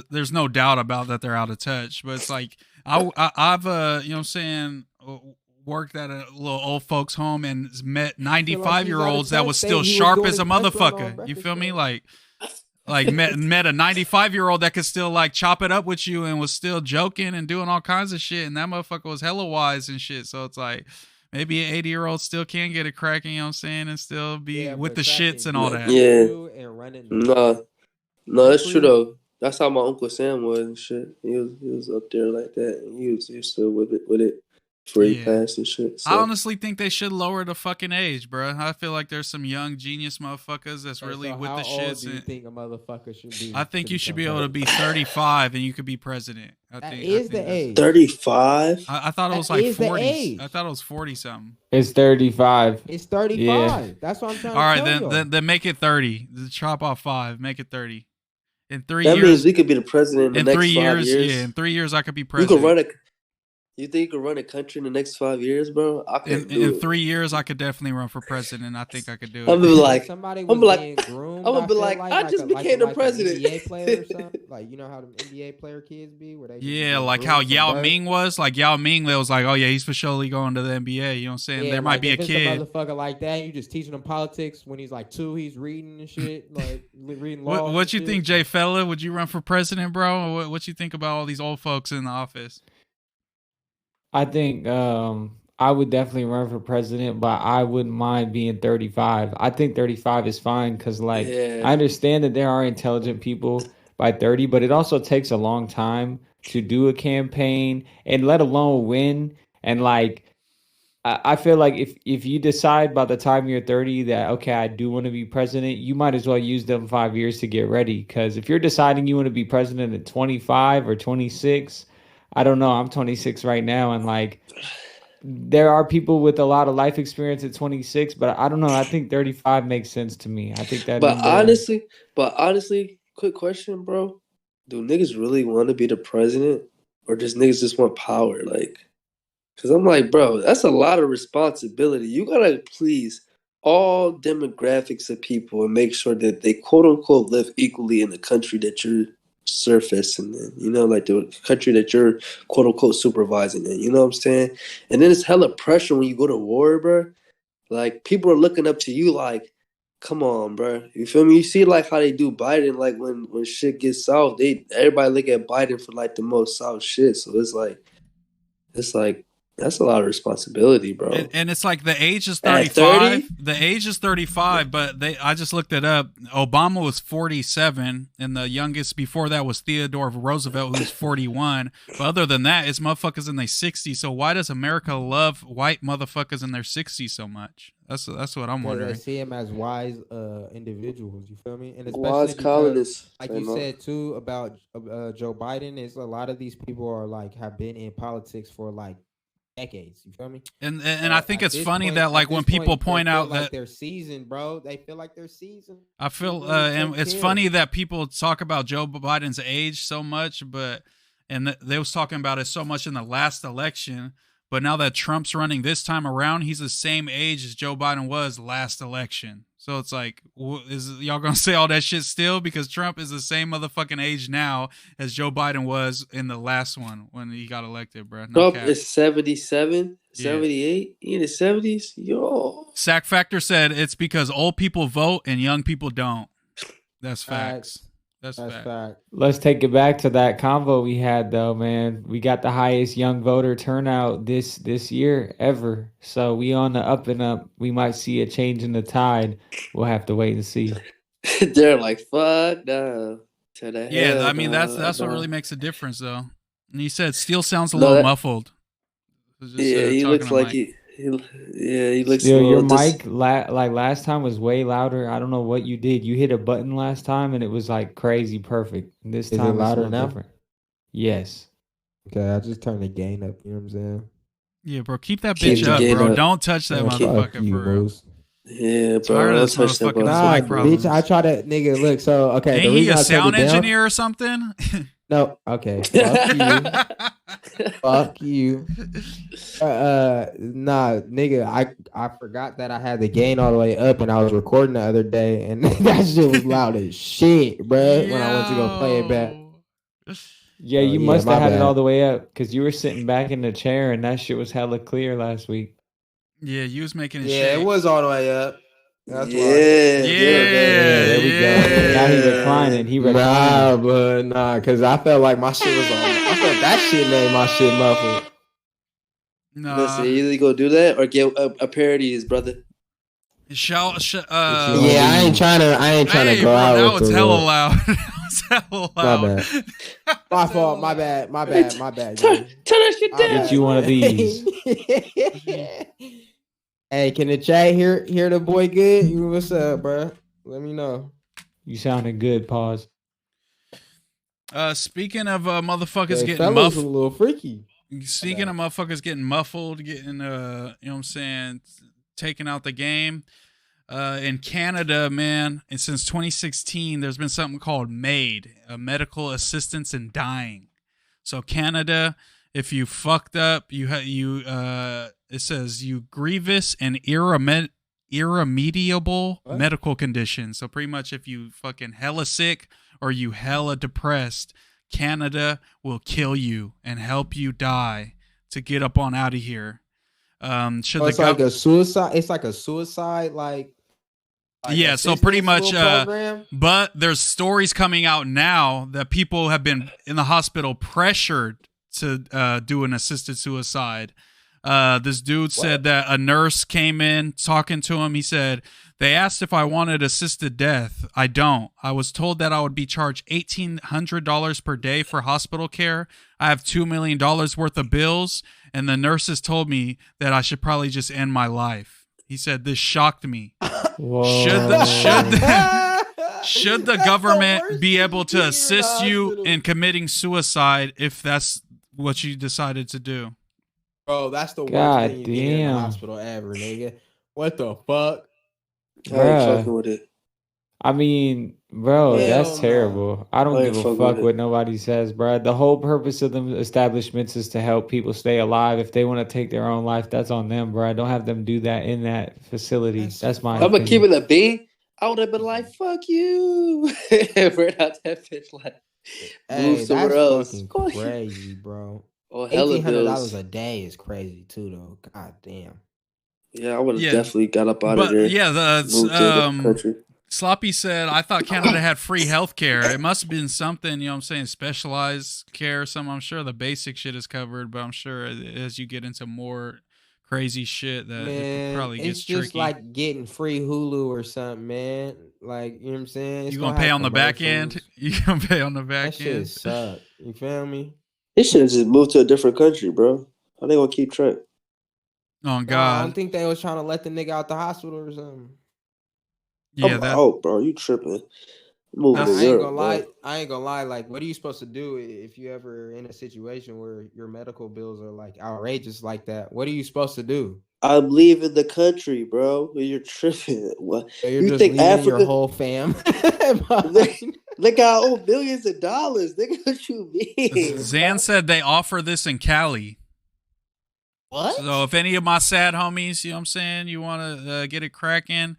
There's no doubt about that they're out of touch. But it's like I've you know what I'm saying, worked at a little old folks home and met 95-year-olds that was still sharp as a motherfucker. You feel me? Like like met a 95-year-old that could still like chop it up with you and was still joking and doing all kinds of shit, and that motherfucker was hella wise and shit. So it's like maybe an 80-year-old still can get it cracking, you know what I'm saying, and still be with the shits and all that. Yeah. And running No, that's true though. That's how my Uncle Sam was and shit. He was up there like that, and he was still with it before he passed and shit. So. I honestly think they should lower the fucking age, bro. I feel like there's some young genius motherfuckers that's really with the shits. How old do you think a motherfucker should be? I think you should be able to be 35 and you could be president. That is the age. 35? I thought it was like 40. I thought it was 40 something. It's 35. It's 35. Yeah. That's what I'm trying to tell you. All right, then make it 30. Chop off 5. Make it 30. In 3 years. That means we could be the president in the next 3 years. 5 years. Yeah, in 3 years I could be president. You think you could run a country in the next 5 years, bro? In 3 years, I could definitely run for president. I think I could do it. I'm like, somebody I'm like, groomed, I'm gonna be like, I just became the president. An NBA player or something. Like, you know how the NBA player kids be, where they like how Yao Ming was. Like Yao Ming, they was like, oh yeah, he's for surely going to the NBA. You know what I'm saying? Yeah, there might be a kid, a motherfucker like that. You just teaching him politics when he's like 2. He's reading and shit, like reading law. What you think, Jay Fella? Would you run for president, bro? What you think about all these old folks in the office? I think I would definitely run for president, but I wouldn't mind being 35. I think 35 is fine because, like, I understand that there are intelligent people by 30, but it also takes a long time to do a campaign and let alone win. And, like, I feel like if you decide by the time you're 30 that, okay, I do want to be president, you might as well use them 5 years to get ready. Because if you're deciding you want to be president at 25 or 26, I don't know. I'm 26 right now, and like, there are people with a lot of life experience at 26, but I don't know. I think 35 makes sense to me. I think that. But honestly, quick question, bro. Do niggas really want to be the president, or does niggas just want power? Like, because I'm like, bro, that's a lot of responsibility. You gotta please all demographics of people and make sure that they quote unquote live equally in the country that you're surfacing in, you know, like the country that you're quote unquote supervising in, you know what I'm saying? And then it's hella pressure when you go to war, bro. Like, people are looking up to you like, come on, bro. You feel me? You see like how they do Biden, like when shit gets south, everybody look at Biden for like the most south shit. So it's like that's a lot of responsibility, bro. And it's like the age is 35. The age is 35, but I just looked it up. Obama was 47, and the youngest before that was Theodore Roosevelt, who's 41. But other than that, it's motherfuckers in their 60s. So why does America love white motherfuckers in their 60s so much? That's what I'm wondering. They see them as wise individuals. You feel me? And especially wise colonists, like you said too about Joe Biden, is a lot of these people are like have been in politics for like decades. You feel me? And I think it's funny that like when people point out that they're seasoned, bro, they feel like they're seasoned. I feel and it's funny that people talk about Joe Biden's age so much, and they was talking about it so much in the last election. But now that Trump's running this time around, he's the same age as Joe Biden was last election. So it's like, is y'all going to say all that shit still? Because Trump is the same motherfucking age now as Joe Biden was in the last one when he got elected, bro. Trump is 77, 78, in his 70s. Yo. Sack Factor said it's because old people vote and young people don't. That's facts. That's fact. Let's take it back to that convo we had, though, man. We got the highest young voter turnout this year ever. So we on the up and up. We might see a change in the tide. We'll have to wait and see. They're like, fuck no. Yeah, I mean, that's what really makes a difference, though. And he said Steele sounds a little muffled. He looks like he looks. Still, your mic like last time was way louder. I don't know what you did. You hit a button last time and it was like crazy perfect. This time it's louder now. Different. Yes. Okay, I just turned the gain up. You know what I'm saying? Yeah, bro. Keep that bitch up, bro. Don't touch that motherfucker, bro. Yeah, bro. Don't touch that nah, bitch. I try to look. So okay, ain't he a sound engineer or something? No. Okay. Fuck you. Fuck you. Nah, nigga. I forgot that I had the gain all the way up, and I was recording the other day, and that shit was loud as shit, bro. When I went to go play it back. Yeah, you must have had it all the way up because you were sitting back in the chair, and that shit was hella clear last week. Yeah, you was making it. Yeah, it was all the way up. That's why. Yeah, There we go. Now he reclining. He reclining. Cause I felt like my shit was on. I felt that shit made my shit muffled. Nah. Listen, you either go do that or get a parodies, brother. Yeah, I ain't trying to go out. Now with it's the hella little- loud. It's hella loud. My fault. My bad. Turn that shit I'll down. get you one of these. Hey, can the chat hear the boy good? What's up, bro? Let me know. You sounded good. Pause. Speaking of motherfuckers getting fellas muffled, a little freaky. Speaking of motherfuckers getting muffled, getting you know what I'm saying, taking out the game. In Canada, man, and since 2016, there's been something called MAID, medical assistance in dying. So Canada, if you fucked up, it says you grievous and irremediable medical condition. So pretty much if you fucking hella sick or you hella depressed, Canada will kill you and help you die to get up on out of here. It's like a suicide. It's like a suicide, yeah, so pretty much program? but there's stories coming out now that people have been in the hospital pressured to do an assisted suicide. This dude said that a nurse came in talking to him. He said, they asked if I wanted assisted death. I don't. I was told that I would be charged $1,800 per day for hospital care. I have $2 million worth of bills, and the nurses told me that I should probably just end my life. He said, this shocked me. Should the government be able to assist you in committing suicide if that's what you decided to do? Bro, that's the worst God thing you get in the damn. hospital ever, nigga. What the fuck? I ain't fucking with it. I mean, bro, Hell that's no. terrible. I don't I give ain't a fuck fuck with it. what nobody says, bro. The whole purpose of them establishments is to help people stay alive. If they want to take their own life, that's on them, bro. Don't have them do that in that facility. That's my I'm gonna keep opinion. it a bean. I would have been like, "Fuck you," right out that bitch, like, Hey, move somewhere that's else. fucking crazy, bro. Oh, hella $1,800 bills. a day is crazy too, though. God damn. Yeah, I would have Yeah, definitely got up out of But there. yeah, moved to the country. Sloppy said, I thought Canada had free health care. It must have been something, you know what I'm saying, specialized care or something. I'm sure the basic shit is covered, but I'm sure as you get into more crazy shit that it probably gets it's just tricky. like getting free Hulu or something, man. Like, you know what I'm saying? It's You gonna pay have on the back end? commercials. You gonna pay on the That back shit end? suck. You feel me? They should have just moved to a different country, bro. How they gonna keep track? Oh Nah, I God. don't think they was trying to let the nigga out the hospital or something. Yeah, I'm that out, bro. You tripping? Moving That's- to I ain't Europe, gonna bro. lie. I ain't gonna lie. Like, what are you supposed to do if you ever in a situation where your medical bills are like outrageous like that? What are you supposed to do? I'm leaving the country, bro. You're tripping. What? So you're You just think leaving your Africa- whole fam? Look, I owe millions of dollars. Nigga, what you mean? Zan said they offer this in Cali. What? So if any of my sad homies, you know what I'm saying, you want to get it cracking,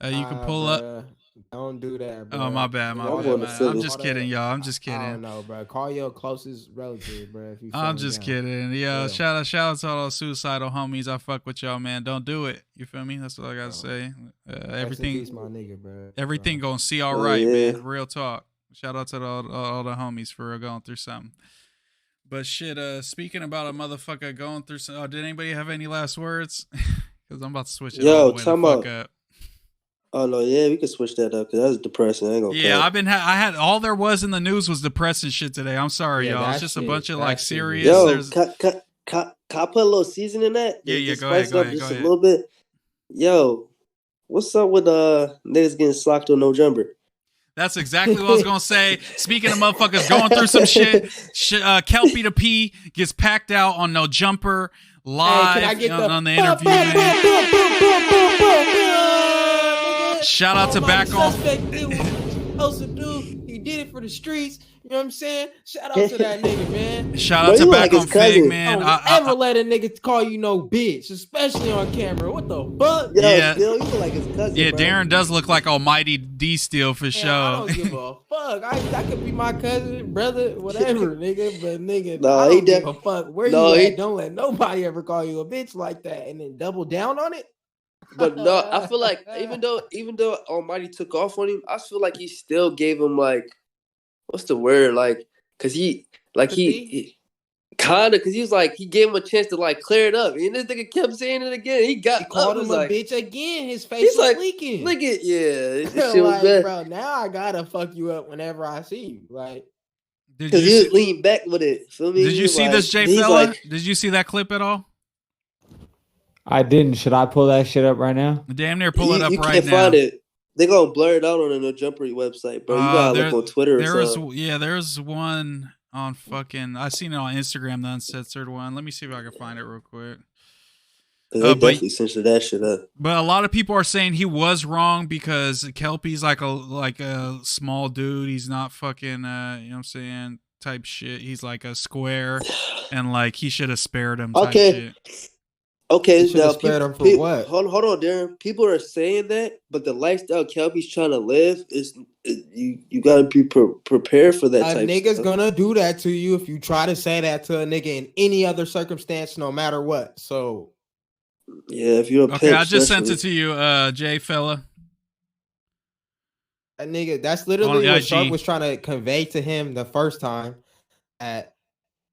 you can pull up. Bruh. Don't do that, bro. Oh, my bad, my I'm bad. going to Man. Philly. I'm just kidding, y'all. I'm just I don't kidding. know, bro. Call your closest relative, bro. If you I'm feeling just down. kidding. Yo, Yeah. shout out to all those suicidal homies. I fuck with y'all, man. Don't do it. You feel me? That's what I gotta say. Rest in Everything, peace, my nigga, bro. everything gonna see all Oh, right, yeah. man. Real talk. Shout out to all the homies for going through something. But shit, speaking about a motherfucker going through some. Oh, did anybody have any last words? Because I'm about to switch it Yo, all the way the time fuck out. up. Oh no, yeah, we can switch that up because that's depressing. I ain't gonna. Yeah, cap. I had all there was in the news was depressing shit today. I'm sorry, Yeah, y'all. It's that just a shit- bunch of that like shit serious. Yo, There's can I put a little season in that? Yeah, Just go ahead, spice it go up ahead, just go a ahead. little bit. Yo, what's up with niggas getting slocked on no jumper? That's exactly what I was gonna say. Speaking of motherfuckers going through some shit, Kelpie the P gets packed out on no jumper live Hey, can I get on the interview. Man. Shout out to Back On. Suspect did what he was supposed to do. He did it for the streets. You know what I'm saying? Shout out to that nigga, man. Shout Bro, out to you Back like On his cousin. Fig, man. Don't ever let a nigga call you no bitch, especially on camera. What the fuck? Yo, Yeah. Still, you look like his cousin. Yeah, bro. Darren does look like Almighty D Steel for Man, I sure. don't give a fuck. That could be my cousin, brother, whatever, nigga. But nigga, No, I he don't give def- a fuck where no, you he- at. Don't let nobody ever call you a bitch like that, and then double down on it. But no, I feel like even though Almighty took off on him, I feel like he still gave him like, what's the word, like, cause he kinda, cause he was like, he gave him a chance to like clear it up, and this nigga kept saying it again. He got He called him a like, bitch again. His face he's was like, leaking. look at this shit was Like, bad. bro, now I gotta fuck you up whenever I see you. Like, Cause he was leaning back with it. Feel me? Did you see this, Jay Fella? Did you see that clip at all? I didn't. Should I pull that shit up right now? Damn near pull it up you right can't now. find it. They gonna blur it out on the No Jumper website, bro. You gotta look on Twitter or something. There's one on fucking. I seen it on Instagram, the uncensored one. Let me see if I can find it real quick. They definitely censored that shit up. But a lot of people are saying he was wrong because Kelpie's like a small dude. He's not fucking you know what I'm saying, type shit. He's like a square, and like he should have spared him. Type shit. Okay, now spared him for what? Hold on, Darren. People are saying that, but the lifestyle Kelpie's trying to live is you gotta be prepared for that. A nigga's gonna do that to you if you try to say that to a nigga in any other circumstance, no matter what. So. Yeah, if you're a okay, I just sent it to you, Jay Fella. A nigga, that's literally what Shark was trying to convey to him the first time. That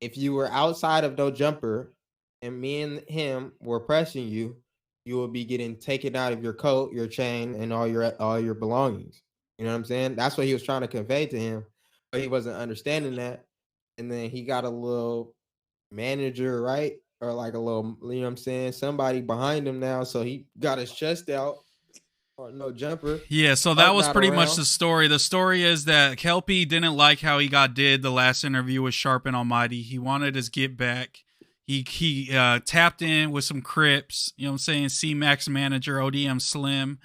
if you were outside of No Jumper and me and him were pressing you, you will be getting taken out of your coat, your chain, and all your belongings. You know what I'm saying? That's what he was trying to convey to him, but he wasn't understanding that. And then he got a little manager, right? Or like a little, you know what I'm saying? Somebody behind him now. So he got his chest out. Or No Jumper. Yeah, so that was pretty much the story. The story is that Kelpie didn't like how he got did the last interview with Sharp and Almighty. He wanted his get back. He tapped in with some Crips, you know what I'm saying? C-Max manager, ODM Slim.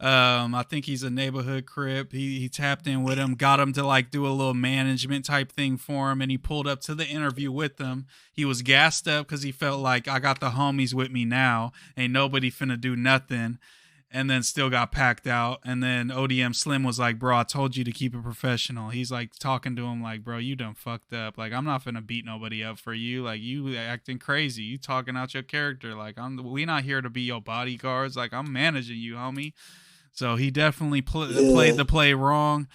I think he's a neighborhood Crip. He tapped in with him, got him to like do a little management type thing for him, and he pulled up to the interview with them. He was gassed up because he felt like, I got the homies with me now, ain't nobody finna do nothing, and then still got packed out. And then ODM Slim was like, bro, I told you to keep it professional. He's like talking to him like, bro, you done fucked up. Like, I'm not finna beat nobody up for you. Like, you acting crazy. You talking out your character. Like, we not here to be your bodyguards. Like, I'm managing you, homie. So he definitely played the play wrong.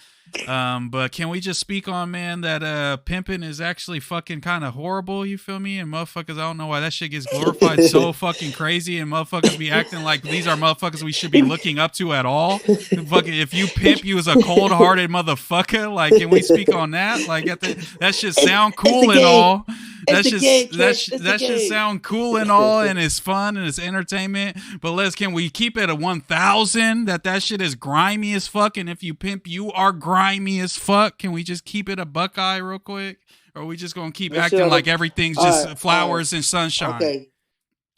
But can we just speak on, man, that pimping is actually fucking kind of horrible, you feel me? And motherfuckers, I don't know why that shit gets glorified so fucking crazy, and motherfuckers be acting like these are motherfuckers we should be looking up to at all. Fucking, if you pimp, you as a cold-hearted motherfucker. Like, can we speak on that? Like, that shit sound cool and all. That should sound cool and all, and it's fun and it's entertainment. But can we keep it at 1,000 that shit is grimy as fuck? And if you pimp, you are grimy as fuck. Can we just keep it a Buckeye real quick? Or are we just gonna keep acting like everything's just flowers and sunshine? Okay.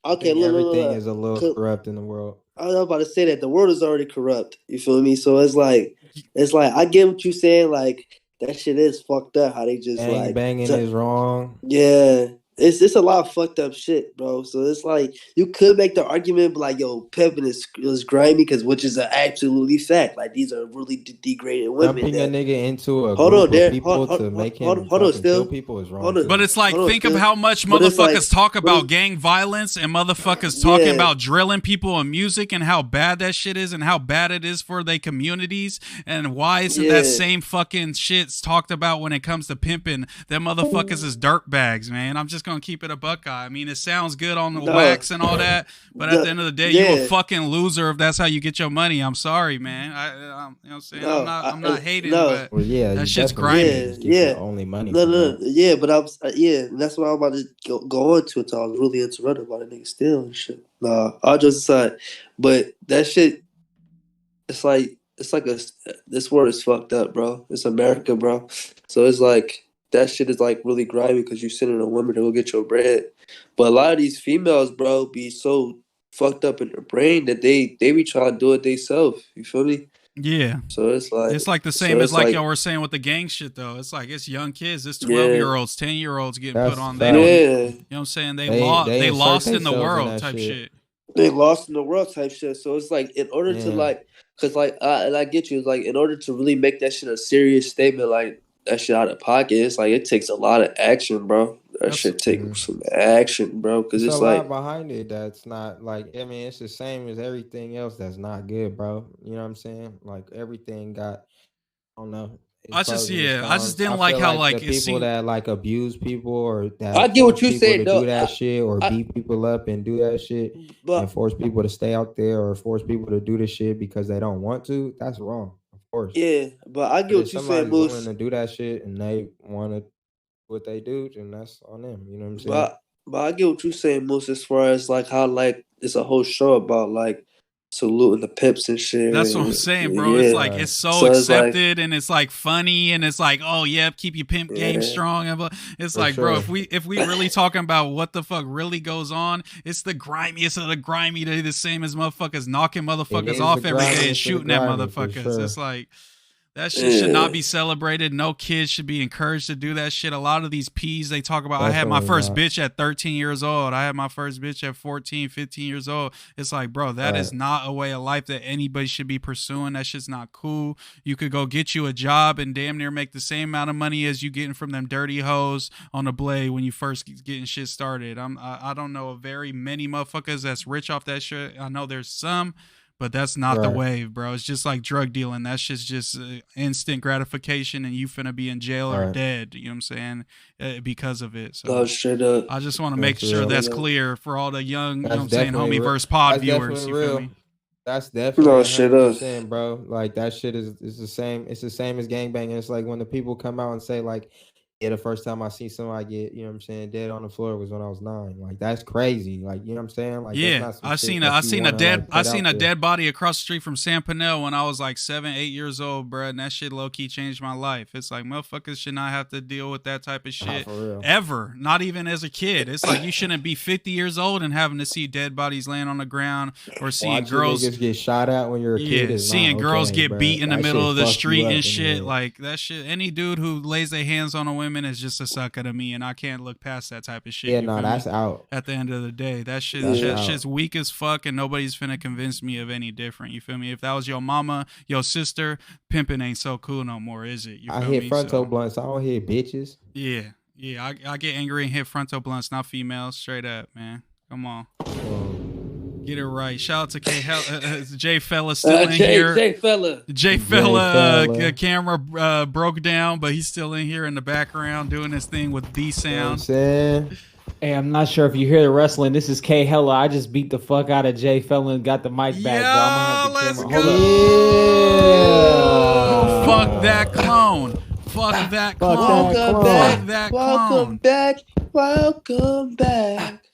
Everything is a little corrupt in the world. I was about to say that the world is already corrupt. You feel me? So it's like I get what you're saying. Like, that shit is fucked up. How they just banging is wrong. Yeah, it's a lot of fucked up shit, bro. So it's like you could make the argument, but like, yo, pimping is grimy, which is an absolutely fact. Like, these are really degraded women. Dumping a nigga into a group of people to make him kill people is wrong. But it's like, think of how much motherfuckers talk about gang violence and motherfuckers talking about drilling people in music and how bad that shit is and how bad it is for their communities, and why isn't that same fucking shit's talked about when it comes to pimping? Them motherfuckers is dirtbags, man. I'm just gonna keep it a Buckeye. I mean, it sounds good on the wax and all that, but at the end of the day, you a fucking loser if that's how you get your money. I'm sorry, man. I you know what I'm saying? I'm not hating, but that shit's grimy. Only money. Yeah, but that's what I'm about to go into it. I was really interrupted by the nigga stealing and shit. Nah, I'll just say, but that shit, it's like this world is fucked up, bro. It's America, bro. So it's like, that shit is like really grimy because you're sending a woman to go get your bread. But a lot of these females, bro, be so fucked up in their brain that they be trying to do it themselves. You feel me? Yeah. So it's like the same as like y'all were saying with the gang shit though. It's like, it's young kids, it's 12-year-olds, 10-year-olds getting put on. You know what I'm saying? They lost in the world type shit. They lost in the world type shit. So it's like, in order to like, because like, and I get you, it's like, in order to really make that shit a serious statement, like, that shit out of pocket, it's like, it takes a lot of action, bro. That shit take some action, bro. Because It's a it's lot like, behind it that's not like. I mean, it's the same as everything else that's not good, bro. You know what I'm saying? Like everything got. I don't know. Its pros and its I just cons. didn't I like feel how like the like it people seemed. that like abuse people or I that get what force you people said to though. do that shit or I, beat people up and do that shit and but force people to stay out there or force people to do the shit because they don't want to, that's wrong, of course. yeah, but I get But if what you said, somebody's willing Moose. to do that shit and they want to what they do, then that's on them. You know what I'm saying? But I get what you're saying, Moose, as far as like how like it's a whole show about like saluting the pimps and shit. That's what I'm And, saying, bro. It's yeah. like Right. it's so So it's like, accepted and it's like funny and it's like, oh yeah, keep your pimp game yeah, strong. And it's For like, bro, sure. if we really talking about what the fuck really goes on, it's the grimiest of the grimy. They the same as motherfuckers knocking It motherfuckers is off the every day and grimiest of the shooting at grimy, for motherfuckers. sure. It's like that shit should yeah. not be celebrated. No kids should be encouraged to do that shit. A lot of these P's they talk about, I had my Definitely first not. bitch at 13 years old. I had my first bitch at 14, 15 years old. It's like, bro, that is Right. not a way of life that anybody should be pursuing. That shit's not cool. You could go get you a job and damn near make the same amount of money as you getting from them dirty hoes on the blade when you first getting shit started. I don't know of very many motherfuckers that's rich off that shit. I know there's some, but that's not the Right. wave, bro. It's just like drug dealing. That shit's just instant gratification, and you finna be in jail or Right. dead. You know what I'm saying? Because of it. So Oh, straight up. I just want to make That's sure real. that's clear for all the young, you know That's what I'm saying, definitely real. Homieverse pod That's viewers. definitely You feel real. me? That's definitely No, straight up. 100%, bro. Like that shit is the same. It's the same as gangbanging. It's like when the people come out and say like, yeah, the first time I see somebody get, you know what I'm saying, dead on the floor was when I was 9. Like that's crazy. Like you know what I'm saying? Like that's Yeah, not some I shit seen that I you seen a wanna, dead like, I put seen out a there. dead body across the street from San Pinel when I was like 7, 8 years old, bro. And that shit low key changed my life. It's like motherfuckers should not have to deal with that type of Nah, shit for real. ever. Not even as a kid. It's like you shouldn't be 50 years old and having to see dead bodies laying on the ground or seeing Watching girls. niggas get shot at when you're a kid Yeah, is seeing not girls okay, get bro. beat in the That middle shit of the fuck you street up and in the shit, head. like that shit. Any dude who lays their hands on a woman is just a sucker to me, and I can't look past that type of shit. Yeah, You no, feel that's me? out. At the end of the day, that shit, That's Yeah. out. shit's weak as fuck, and nobody's finna convince me of any different. You feel me? If that was your mama, your sister, pimping ain't so cool no more, is it? You I feel hit me? fronto So blunts. I don't hit bitches. yeah, I get angry and hit frontal blunts, not females. Straight up, man. Come on. Get it right. Shout out to Jay Fella still in here. Jay Fella. Jay Fella, Fella. camera broke down, but he's still in here in the background doing his thing with B You know what I'm sound. saying? Hey, I'm not sure if you hear the wrestling. This is K Hella. I just beat the fuck out of Jay Fella and got the mic back, bro. I'm gonna have the let's camera. go. Hold up. Fuck that clone. Fuck that clone. Welcome Fuck back. that Welcome clone. back. Welcome back.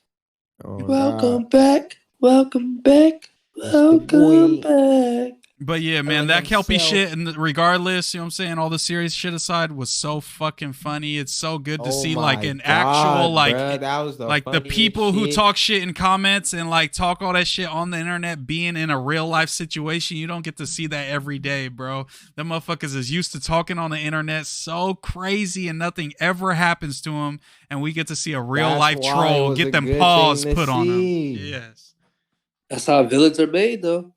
Oh, Welcome God. back. Welcome back. It's the Welcome boy. back. But yeah, man, that Kelpie shit, and regardless, you know what I'm saying, all the serious shit aside, was so fucking funny. It's so good to Oh see my like an God, actual bruh, that was the like the funniest people who shit. talk shit in comments and like talk all that shit on the internet being in a real life situation. You don't get to see that every day, bro. The motherfuckers is used to talking on the internet so crazy and nothing ever happens to them, and we get to see a real That's life why it troll was get a them good paws thing to put on them. see. Yes. That's how villains are made, though.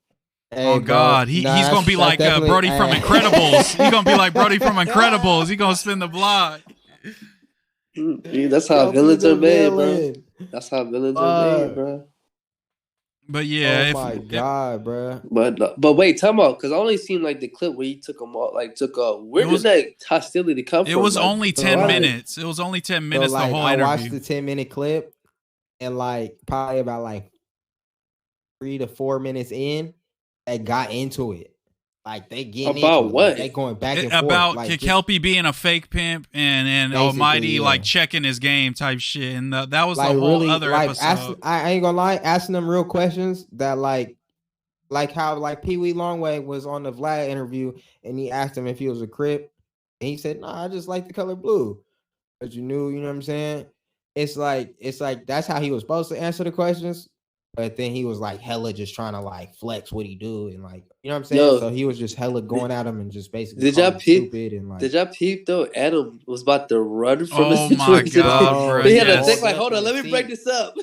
Hey, Oh bro. God, Nah, he's that's- gonna be that's like definitely- Brody from hey. Incredibles. He's gonna be like Brody from Incredibles. He gonna spin the block. Dude, that's how Kelpie villains the are made, bro. villain. That's how villains are made, bro. But yeah, Oh my God, bro. But wait, time out, because I only seen like the clip where he took them all, like took where It was- did that hostility come it from? was Like, only so 10 like- minutes. It was only 10 So, minutes like, the whole I watched interview. the 10-minute clip and like probably about like 3 to 4 minutes in, they got into it. Like they getting About into it. what? Like, they going back and forth. About like, just- Kelpie being a fake pimp and Basically, Almighty yeah. like checking his game type shit, and that was like the whole really, other like episode. I ain't gonna lie, asking them real questions that like how like Pee Wee Longway was on the Vlad interview and he asked him if he was a Crip and he said, "Nah, I just like the color blue." But you know what I'm saying? It's like that's how he was supposed to answer the questions. But then he was like hella just trying to like flex what he do and like you know what I'm saying. Yo, So he was just hella going at him and just basically did y'all calling him peep- stupid and like Did y'all peep though? Adam was about to run from the Oh my situation. God, bro, He had to yes. think like, hold on, let me break this up.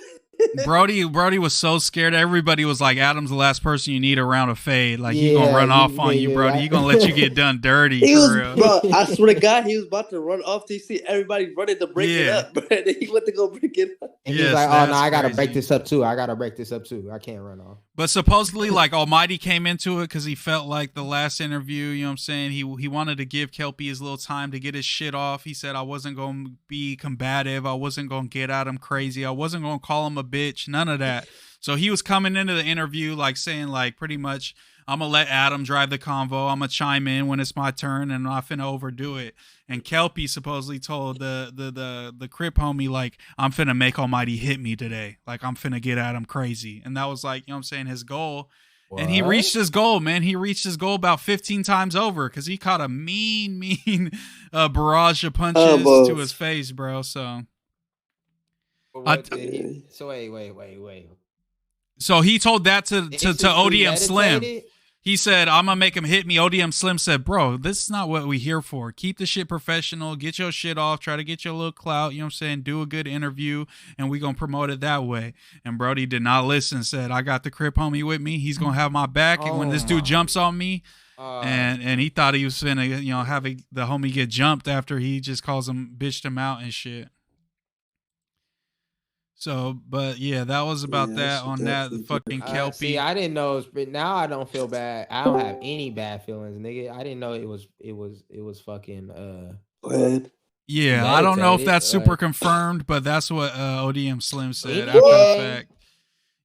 Brody was so scared. Everybody was like, Adam's the last person you need around a fade. Like, he gonna run off on you, Brody. He gonna let you get done dirty. Bro, I swear to God, he was about to run off. You see everybody running to break it up, bro. Then he went to go break it up. And he's like, oh, no, I got to break this up, too. I can't run off. But supposedly, like, Almighty came into it because he felt like the last interview, you know what I'm saying? He wanted to give Kelpie his little time to get his shit off. He said, I wasn't going to be combative. I wasn't going to get at him crazy. I wasn't going to call him a bitch. None of that. So he was coming into the interview, like, saying, like, pretty much, I'm going to let Adam drive the convo. I'm going to chime in when it's my turn, and I'm not finna overdo it. And Kelpie supposedly told the Crip homie, like, I'm finna make Almighty hit me today. Like, I'm finna get at him crazy. And that was, like, you know what I'm saying, his goal. What? And he reached his goal, man. He reached his goal about 15 times over because he caught a mean barrage of punches to his face, bro. So. So wait. So he told that to ODM Slim. He said, I'm going to make him hit me. ODM Slim said, bro, this is not what we here for. Keep the shit professional. Get your shit off. Try to get your little clout. You know what I'm saying? Do a good interview, and we going to promote it that way. And Brody did not listen. Said, I got the Crip homie with me. He's going to have my back. And when this dude jumps on me, and he thought he was finna, you know, have the homie get jumped after he just calls him, bitched him out and shit. So, but yeah, that was about that on that fucking Kelpie. See, I didn't know. Now I don't feel bad. I don't have any bad feelings, nigga. I didn't know it was fucking. Yeah, I don't know if that's super confirmed, but that's what ODM Slim said after the fact.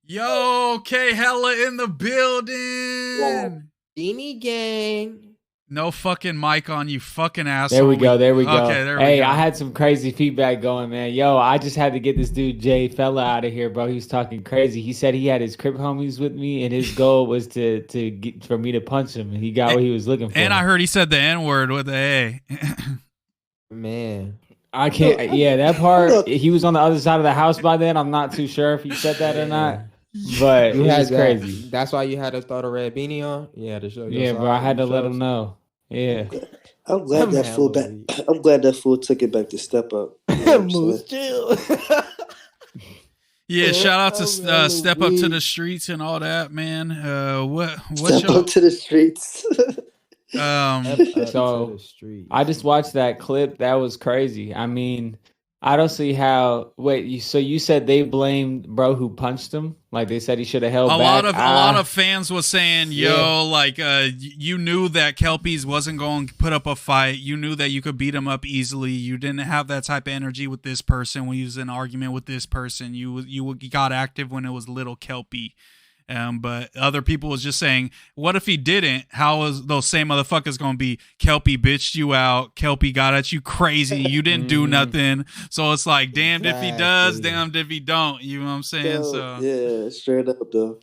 Yo, K Hella in the building. Beanie gang. No fucking mic on, you fucking asshole. There we go. Okay, there we go. Hey, I had some crazy feedback going, man. Yo, I just had to get this dude Jay Fella out of here, bro. He was talking crazy. He said he had his Crip homies with me, and his goal was to get for me to punch him, and he got what he was looking for. And I heard he said the N-word with the A. Man. I can't. Yeah, that part. He was on the other side of the house by then. I'm not too sure if he said that or not. But it was crazy. That's why you had to throw the red beanie on? Yeah, to show yeah, bro. I had to let him know. Yeah, I'm glad that fool back. I'm glad that fool took it back to step up. Moose, chill. Yeah, shout out to Step Up to the Streets and all that, man. Step Up to the Streets. So I just watched that clip. That was crazy. I mean, I don't see how. Wait, so you said they blamed bro who punched him? Like they said he should have held back. A lot of fans was saying, "Yo, like you knew that Kelpies wasn't going to put up a fight. You knew that you could beat him up easily. You didn't have that type of energy with this person when you was in an argument with this person. You got active when it was little Kelpie." But other people was just saying, what if he didn't? How is those same motherfuckers going to be? Kelpie bitched you out. Kelpie got at you crazy. You didn't do nothing. So it's like, damned if he does, damned if he don't. You know what I'm saying? So yeah, straight up though.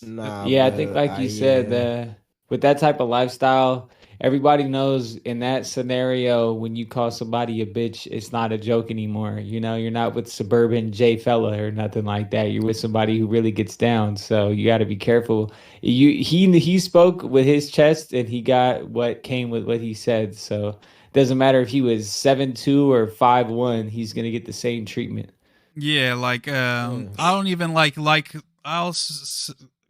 Nah, yeah, I think like you said, with that type of lifestyle, everybody knows in that scenario, when you call somebody a bitch, it's not a joke anymore. You know, you're not with suburban Jay Fella or nothing like that. You're with somebody who really gets down. So you got to be careful. He spoke with his chest and he got what came with what he said. So it doesn't matter if he was 7'2" or 5'1", he's going to get the same treatment. Yeah, like I don't even like I'll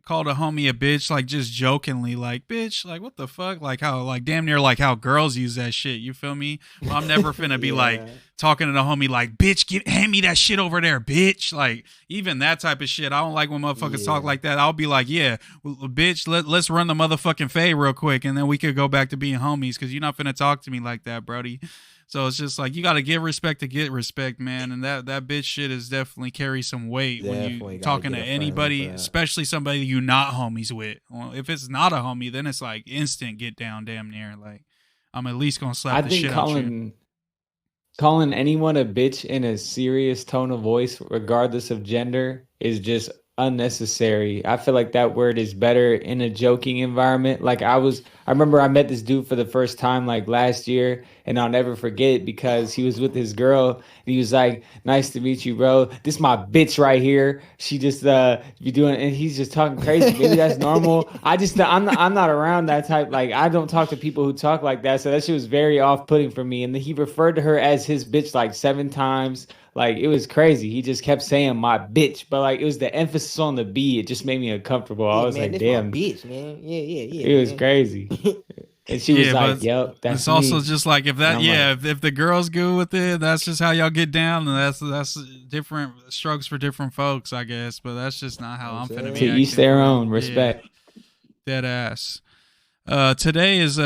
called a homie a bitch, like just jokingly, like bitch, like what the fuck, like how, like damn near like how girls use that shit. You feel me? Well, I'm never finna be like talking to the homie like bitch, hand me that shit over there, bitch. Like even that type of shit. I don't like when motherfuckers talk like that. I'll be like, yeah, well, bitch, let's run the motherfucking fade real quick, and then we could go back to being homies because you're not finna talk to me like that, Brody. So it's just like you got to give respect to get respect, man. And that bitch shit is definitely carry some weight when you talking to anybody, especially somebody you not homies with. Well, if it's not a homie, then it's like instant get down, damn near. Like I'm at least gonna slap the shit out you. Calling anyone a bitch in a serious tone of voice, regardless of gender, is just unnecessary. I feel like that word is better in a joking environment. Like I remember I met this dude for the first time like last year, and I'll never forget because he was with his girl and he was like, nice to meet you, bro. This my bitch right here. She just be doing, and he's just talking crazy. Maybe that's normal. I'm not around that type. Like I don't talk to people who talk like that. So that shit was very off-putting for me. And then he referred to her as his bitch like 7 times. Like it was crazy. He just kept saying my bitch, but like it was the emphasis on the B. It just made me uncomfortable. I Yeah, was man, like, this damn, my bitch, man. Yeah, it was man. crazy. And she was like, but "Yep, that's it's also me." just like if And that, I'm yeah, like, if the girls go with it, that's just how y'all get down, and that's different strokes for different folks, I guess. But that's just not how You know I'm what I'm finna to be saying? each acting their for own. Respect. dead ass. Today is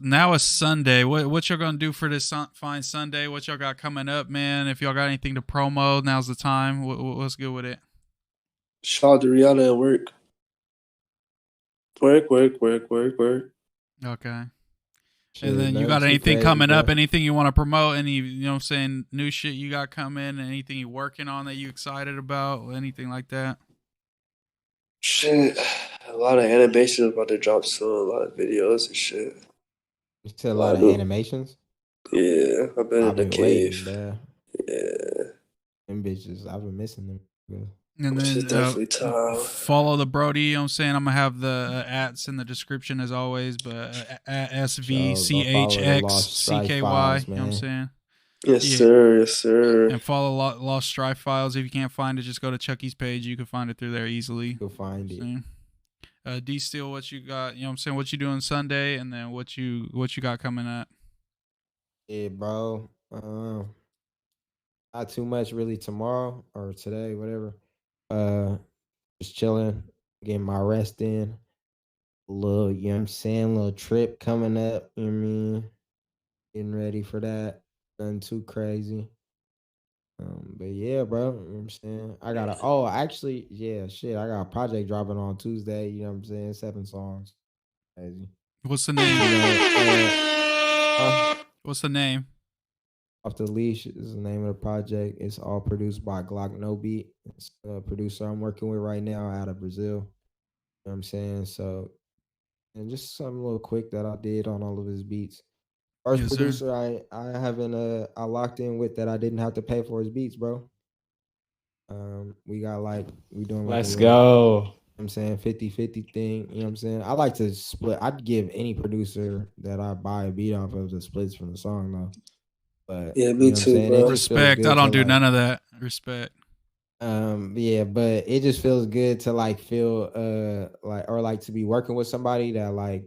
now a Sunday. What y'all gonna do for this fine Sunday? What y'all got coming up, man? If y'all got anything to promo, now's the time. What's good with it? Shout out to Rihanna at work. Work. Okay. Shit, And then you nothing got too anything crazy, coming bro. up? Anything you want to promote? Any, you know what I'm saying, new shit you got coming? Anything you working on that you excited about? Anything like that? Shit. A lot of animations about to drop soon. A lot of videos and shit. You said a A lot lot of of new. animations. Yeah, I've been in I've the been waiting, cave. bro. Yeah, Them bitches, I've been missing them. Bro. And it's then definitely time. follow the Brody. You know what I'm saying? I'm going to have the ats in the description as always, but So go follow the Lost Strife SVCHXCKY. You know Files, what I'm man. saying? Yes, Yeah. sir. Yes, sir. And follow Lost Strife Files. If you can't find it, just go to Chucky's page. You can find it through there easily. You'll find it. See? D Steel, what you got? You know what I'm saying? What you doing Sunday, and then what you got coming up? Yeah, bro. Not too much really tomorrow or today, whatever. Just chilling, getting my rest in. Little, you know what I'm saying? Little trip coming up. You know what I mean? Getting ready for that. Nothing too crazy. But yeah, bro. You know what I'm saying? I got actually, yeah, shit. I got a project dropping on Tuesday. You know what I'm saying? 7 songs. Crazy. What's the name? What's the name? Off the Leash is the name of the project. It's all produced by Glock No Beat. It's a producer I'm working with right now out of Brazil. You know what I'm saying? So, and just something a little quick that I did on all of his beats. First Yes, sir. producer I haven't I locked in with that I didn't have to pay for his beats, bro. We got like we doing like Let's a little, go. you know what I'm saying 50-50 thing. You know what I'm saying? I like to split. I'd give any producer that I buy a beat off of the splits from the song though. But Yeah, you me know what I'm too, saying? bro. It just feels Respect. good I don't to, do like, none of that. Respect. yeah, but it just feels good to like feel like or like to be working with somebody that like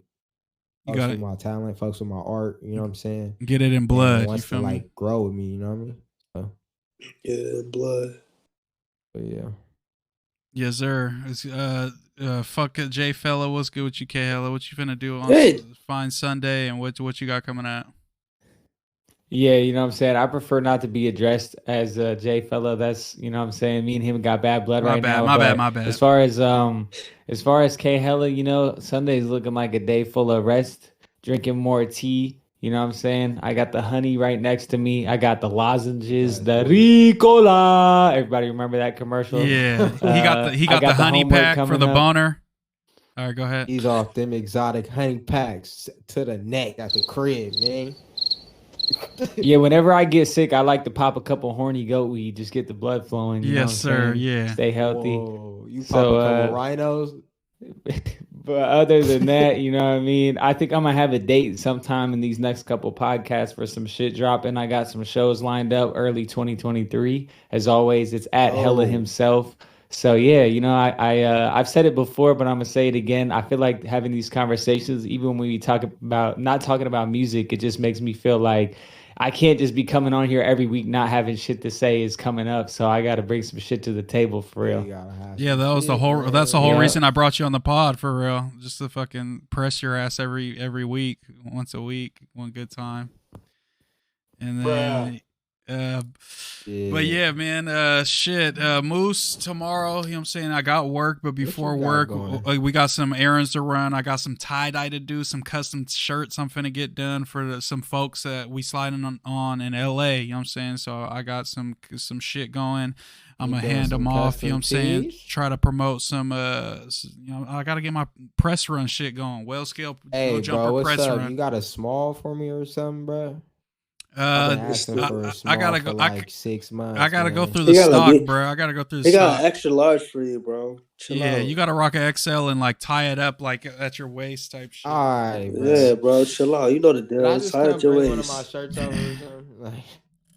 You fucks got with to my talent, fucks with my art, you know what I'm saying? get it in And blood. You wants to feel me? like grow with me, you know what I mean? So, Yeah, blood. but yeah. Yes, sir. It's, fuck it, J fella. What's good with you, K Hella? What you finna do on Hey. fine Sunday, and what you got coming out? Yeah, you know what I'm saying? I prefer not to be addressed as J fella. That's, you know what I'm saying? Me and him got bad blood right now. My but bad. As far as K Hella, you know, Sunday's looking like a day full of rest, drinking more tea. You know what I'm saying? I got the honey right next to me. I got the lozenges, Nice, the boy. Ricola. Everybody remember that commercial? Yeah, he I got the honey homework pack for coming the up. boner. All right, go ahead. He's off them exotic honey packs to the neck at the crib, man. Yeah, whenever I get sick, I like to pop a couple horny goat weed, just get the blood flowing. You know what I'm Yes, sir. saying? Yeah. Stay healthy. Whoa, you pop So, a couple rhinos. But other than that, you know what I mean? I think I'm going to have a date sometime in these next couple podcasts for some shit dropping. I got some shows lined up early 2023. As always, it's at Hella Oh. himself. So yeah, you know, I've said it before, but I'm gonna say it again. I feel like having these conversations, even when we talk about not talking about music, it just makes me feel like I can't just be coming on here every week not having shit to say is coming up. So I got to bring some shit to the table for real. Yeah, that was the whole. Man. That's the whole Yeah. reason I brought you on the pod for real. Just to fucking press your ass every week, once a week, one good time. And then, but yeah, man, shit, Moose tomorrow. You know what I'm saying? I got work, but before you got work, going? we got some errands to run. I got some tie dye to do, some custom shirts I'm finna get done for some folks that we sliding on in LA. You know what I'm saying? So I got some shit going. I'm You gonna doing hand them some off. You know what I'm custom saying? tees? Try to promote some. You know, I gotta get my press run shit going. Well scale, Hey, no jumper bro, what's press up? run. You got a small for me or something, bro? I've been asking for a small I gotta for go. like 6 months. I gotta go man. through the He got a stock, big- bro. I gotta go through the They got stock. an extra large for you, bro. Chill Yeah, out. you gotta rock an XL and like tie it up like at your waist type shit. All right, bro. Yeah, bro, chill out. You know the Did I deal. just Tie come at your bring one of my waist. shirts over or something? Like,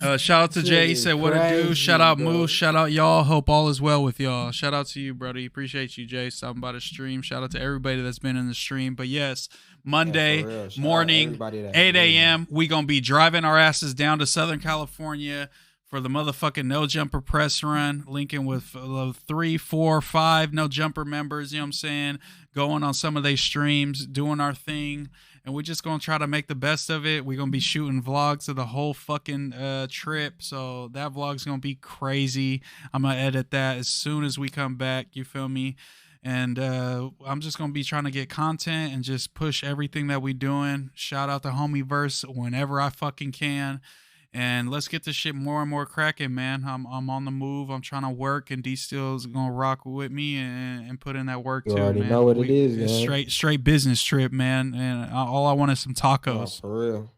Shout out to Shit Jay. He is said, what it do? crazy, Shout out bro. Moose. Shout out y'all. Hope all is well with y'all. Shout out to you, brother. Appreciate you, Jay. Stopping by the stream. Shout out to everybody that's been in the stream. But yes, Monday Yeah, for real. Shout out morning, everybody that's 8 listening. a.m. We going to be driving our asses down to Southern California for the motherfucking No Jumper press run, linking with 3, 4, 5 No Jumper members, you know what I'm saying? Going on some of their streams, doing our thing. And we're just going to try to make the best of it. We're going to be shooting vlogs of the whole fucking trip. So that vlog's going to be crazy. I'm going to edit that as soon as we come back. You feel me? And I'm just going to be trying to get content and just push everything that we doing. Shout out to HOMIEVERSE whenever I fucking can. And let's get this shit more and more cracking, man. I'm on the move. I'm trying to work, and D Steel's gonna rock with me and put in that work You too, already man. know what it is, it's man. straight business trip, man. And all I want is some Oh, tacos, for real.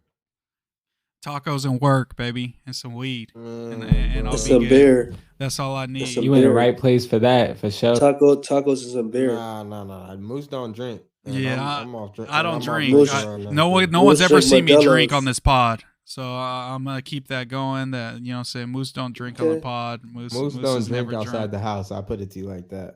tacos and work, baby, and some weed, and I'll It's be some good. beer. That's all I need. some You in the beer. right place for that, for sure. Tacos and some beer. Nah. Moose don't drink. And Yeah, I'm off drink. I don't I'm off drink. Moose- liquor right now, No too. one's ever drink seen me drink Modelo's. on this pod. So I'm gonna keep that going. That, you know what I'm saying, Moose don't drink on the Okay. pod. Moose don't is drink never outside drunk. the house. I put it to you like that.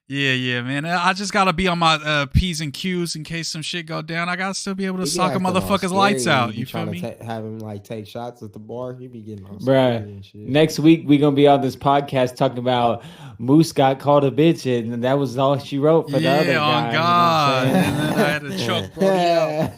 Yeah, man. I just gotta be on my P's and Q's in case some shit go down. I gotta still be able to He be sock a acting all motherfucker's scary lights when out. be You feel trying me? to have him like take shots at the bar. He be getting all scary Bruh, and shit. next week we gonna be on this podcast talking about Moose got called a bitch, and that was all she wrote for the other on guys. God. You know what I'm And then I had to choke Brody out.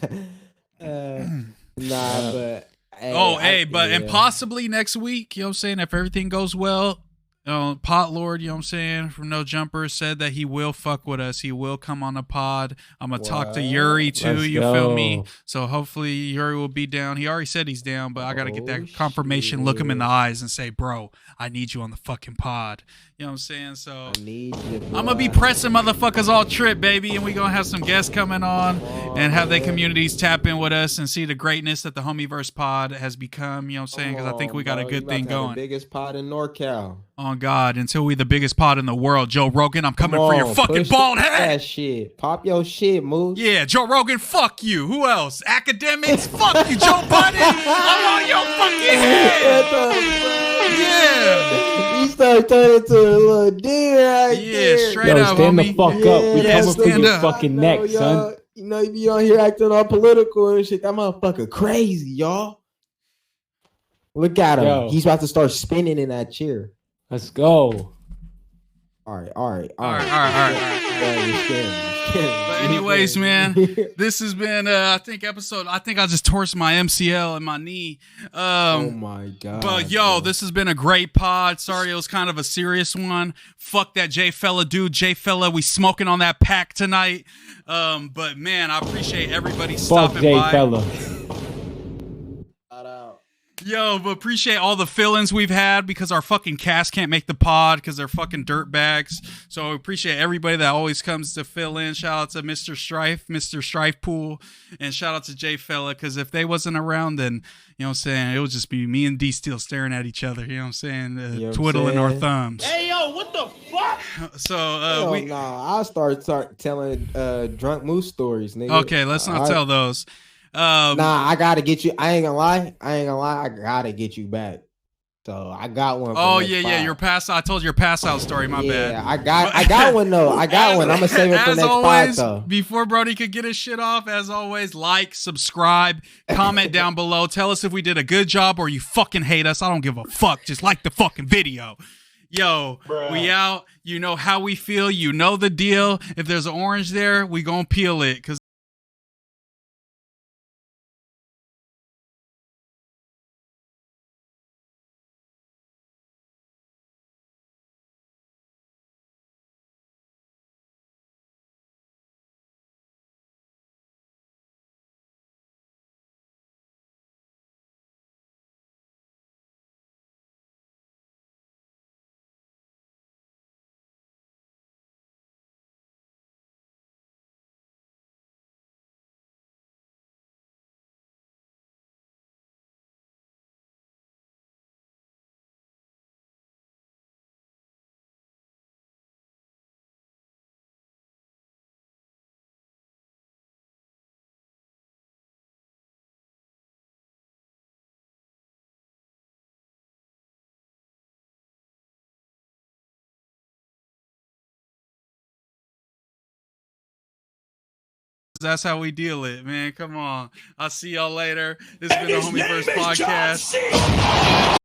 Nah, but And possibly next week, you know what I'm saying, if everything goes well, Pot Lord, you know what I'm saying, from No Jumper said that he will fuck with us. He will come on the pod. I'm gonna talk to Yuri too. Let's You feel go. me? So hopefully Yuri will be down. He already said he's down, but I gotta get Oh, that confirmation. Look him in the shit. eyes and say, bro, I need you on the fucking pod. You know what I'm saying? So I need you. I'm gonna be pressing motherfuckers all trip, baby, and we gonna have some guests coming on and have their communities tap in with us and see the greatness that the HOMIEVERSE pod has become. You know what I'm saying? Because I think we got a good thing going. Biggest pot in NorCal. On God, until we the biggest pod in the world, Joe Rogan, I'm coming for your fucking bald head. That shit. Pop your shit, Moose. Yeah, Joe Rogan, fuck you. Who else? Academics, fuck you. Joe Budden, I want your fucking head. Yeah. You start turning into a little deer right Yeah, there. straight Yo, up, stand the homie. fuck up. We Yeah, coming for stand your up. fucking I neck, know, son. y'all. You know, you be on here acting all political and shit. That motherfucker crazy, y'all. Look at him. Yo. He's about to start spinning in that chair. Let's go. All right. All right. Yeah, you're scaring me. But anyways, man, this has been I think I just tore my MCL in my knee. Oh my god. But yo, this has been a great pod. Sorry, it was kind of a serious one. Fuck that J Fella dude. J Fella, we smoking on that pack tonight. But man, I appreciate everybody Fuck stopping Jay by. Fella. Shout out. Yo, but appreciate all the fill-ins we've had because our fucking cast can't make the pod because they're fucking dirt bags. So I appreciate everybody that always comes to fill in. Shout out to Mr. Strife Pool, and shout out to Jay Fella, because if they wasn't around, then, you know what I'm saying, it would just be me and D Steel staring at each other, you know what I'm saying, You know what I'm twiddling our saying? thumbs. Hey, yo, what the fuck? So I'll start telling drunk moose stories, nigga. okay, let's not tell those. I gotta get you. I ain't gonna lie. I gotta get you back. So I got one. Oh for next yeah, pod. your pass. I told you your pass out story. My bad. I got one though. I got one. I'm gonna save it for As next always, pod though. before Brody could get his shit off, as always, like, subscribe, comment down below. Tell us if we did a good job or you fucking hate us. I don't give a fuck. Just like the fucking video. Yo, we out. You know how we feel. You know the deal. If there's an orange there, we gonna peel it. Cause That's how we deal it, man. Come on. I'll see y'all later. This has been the Homieverse podcast.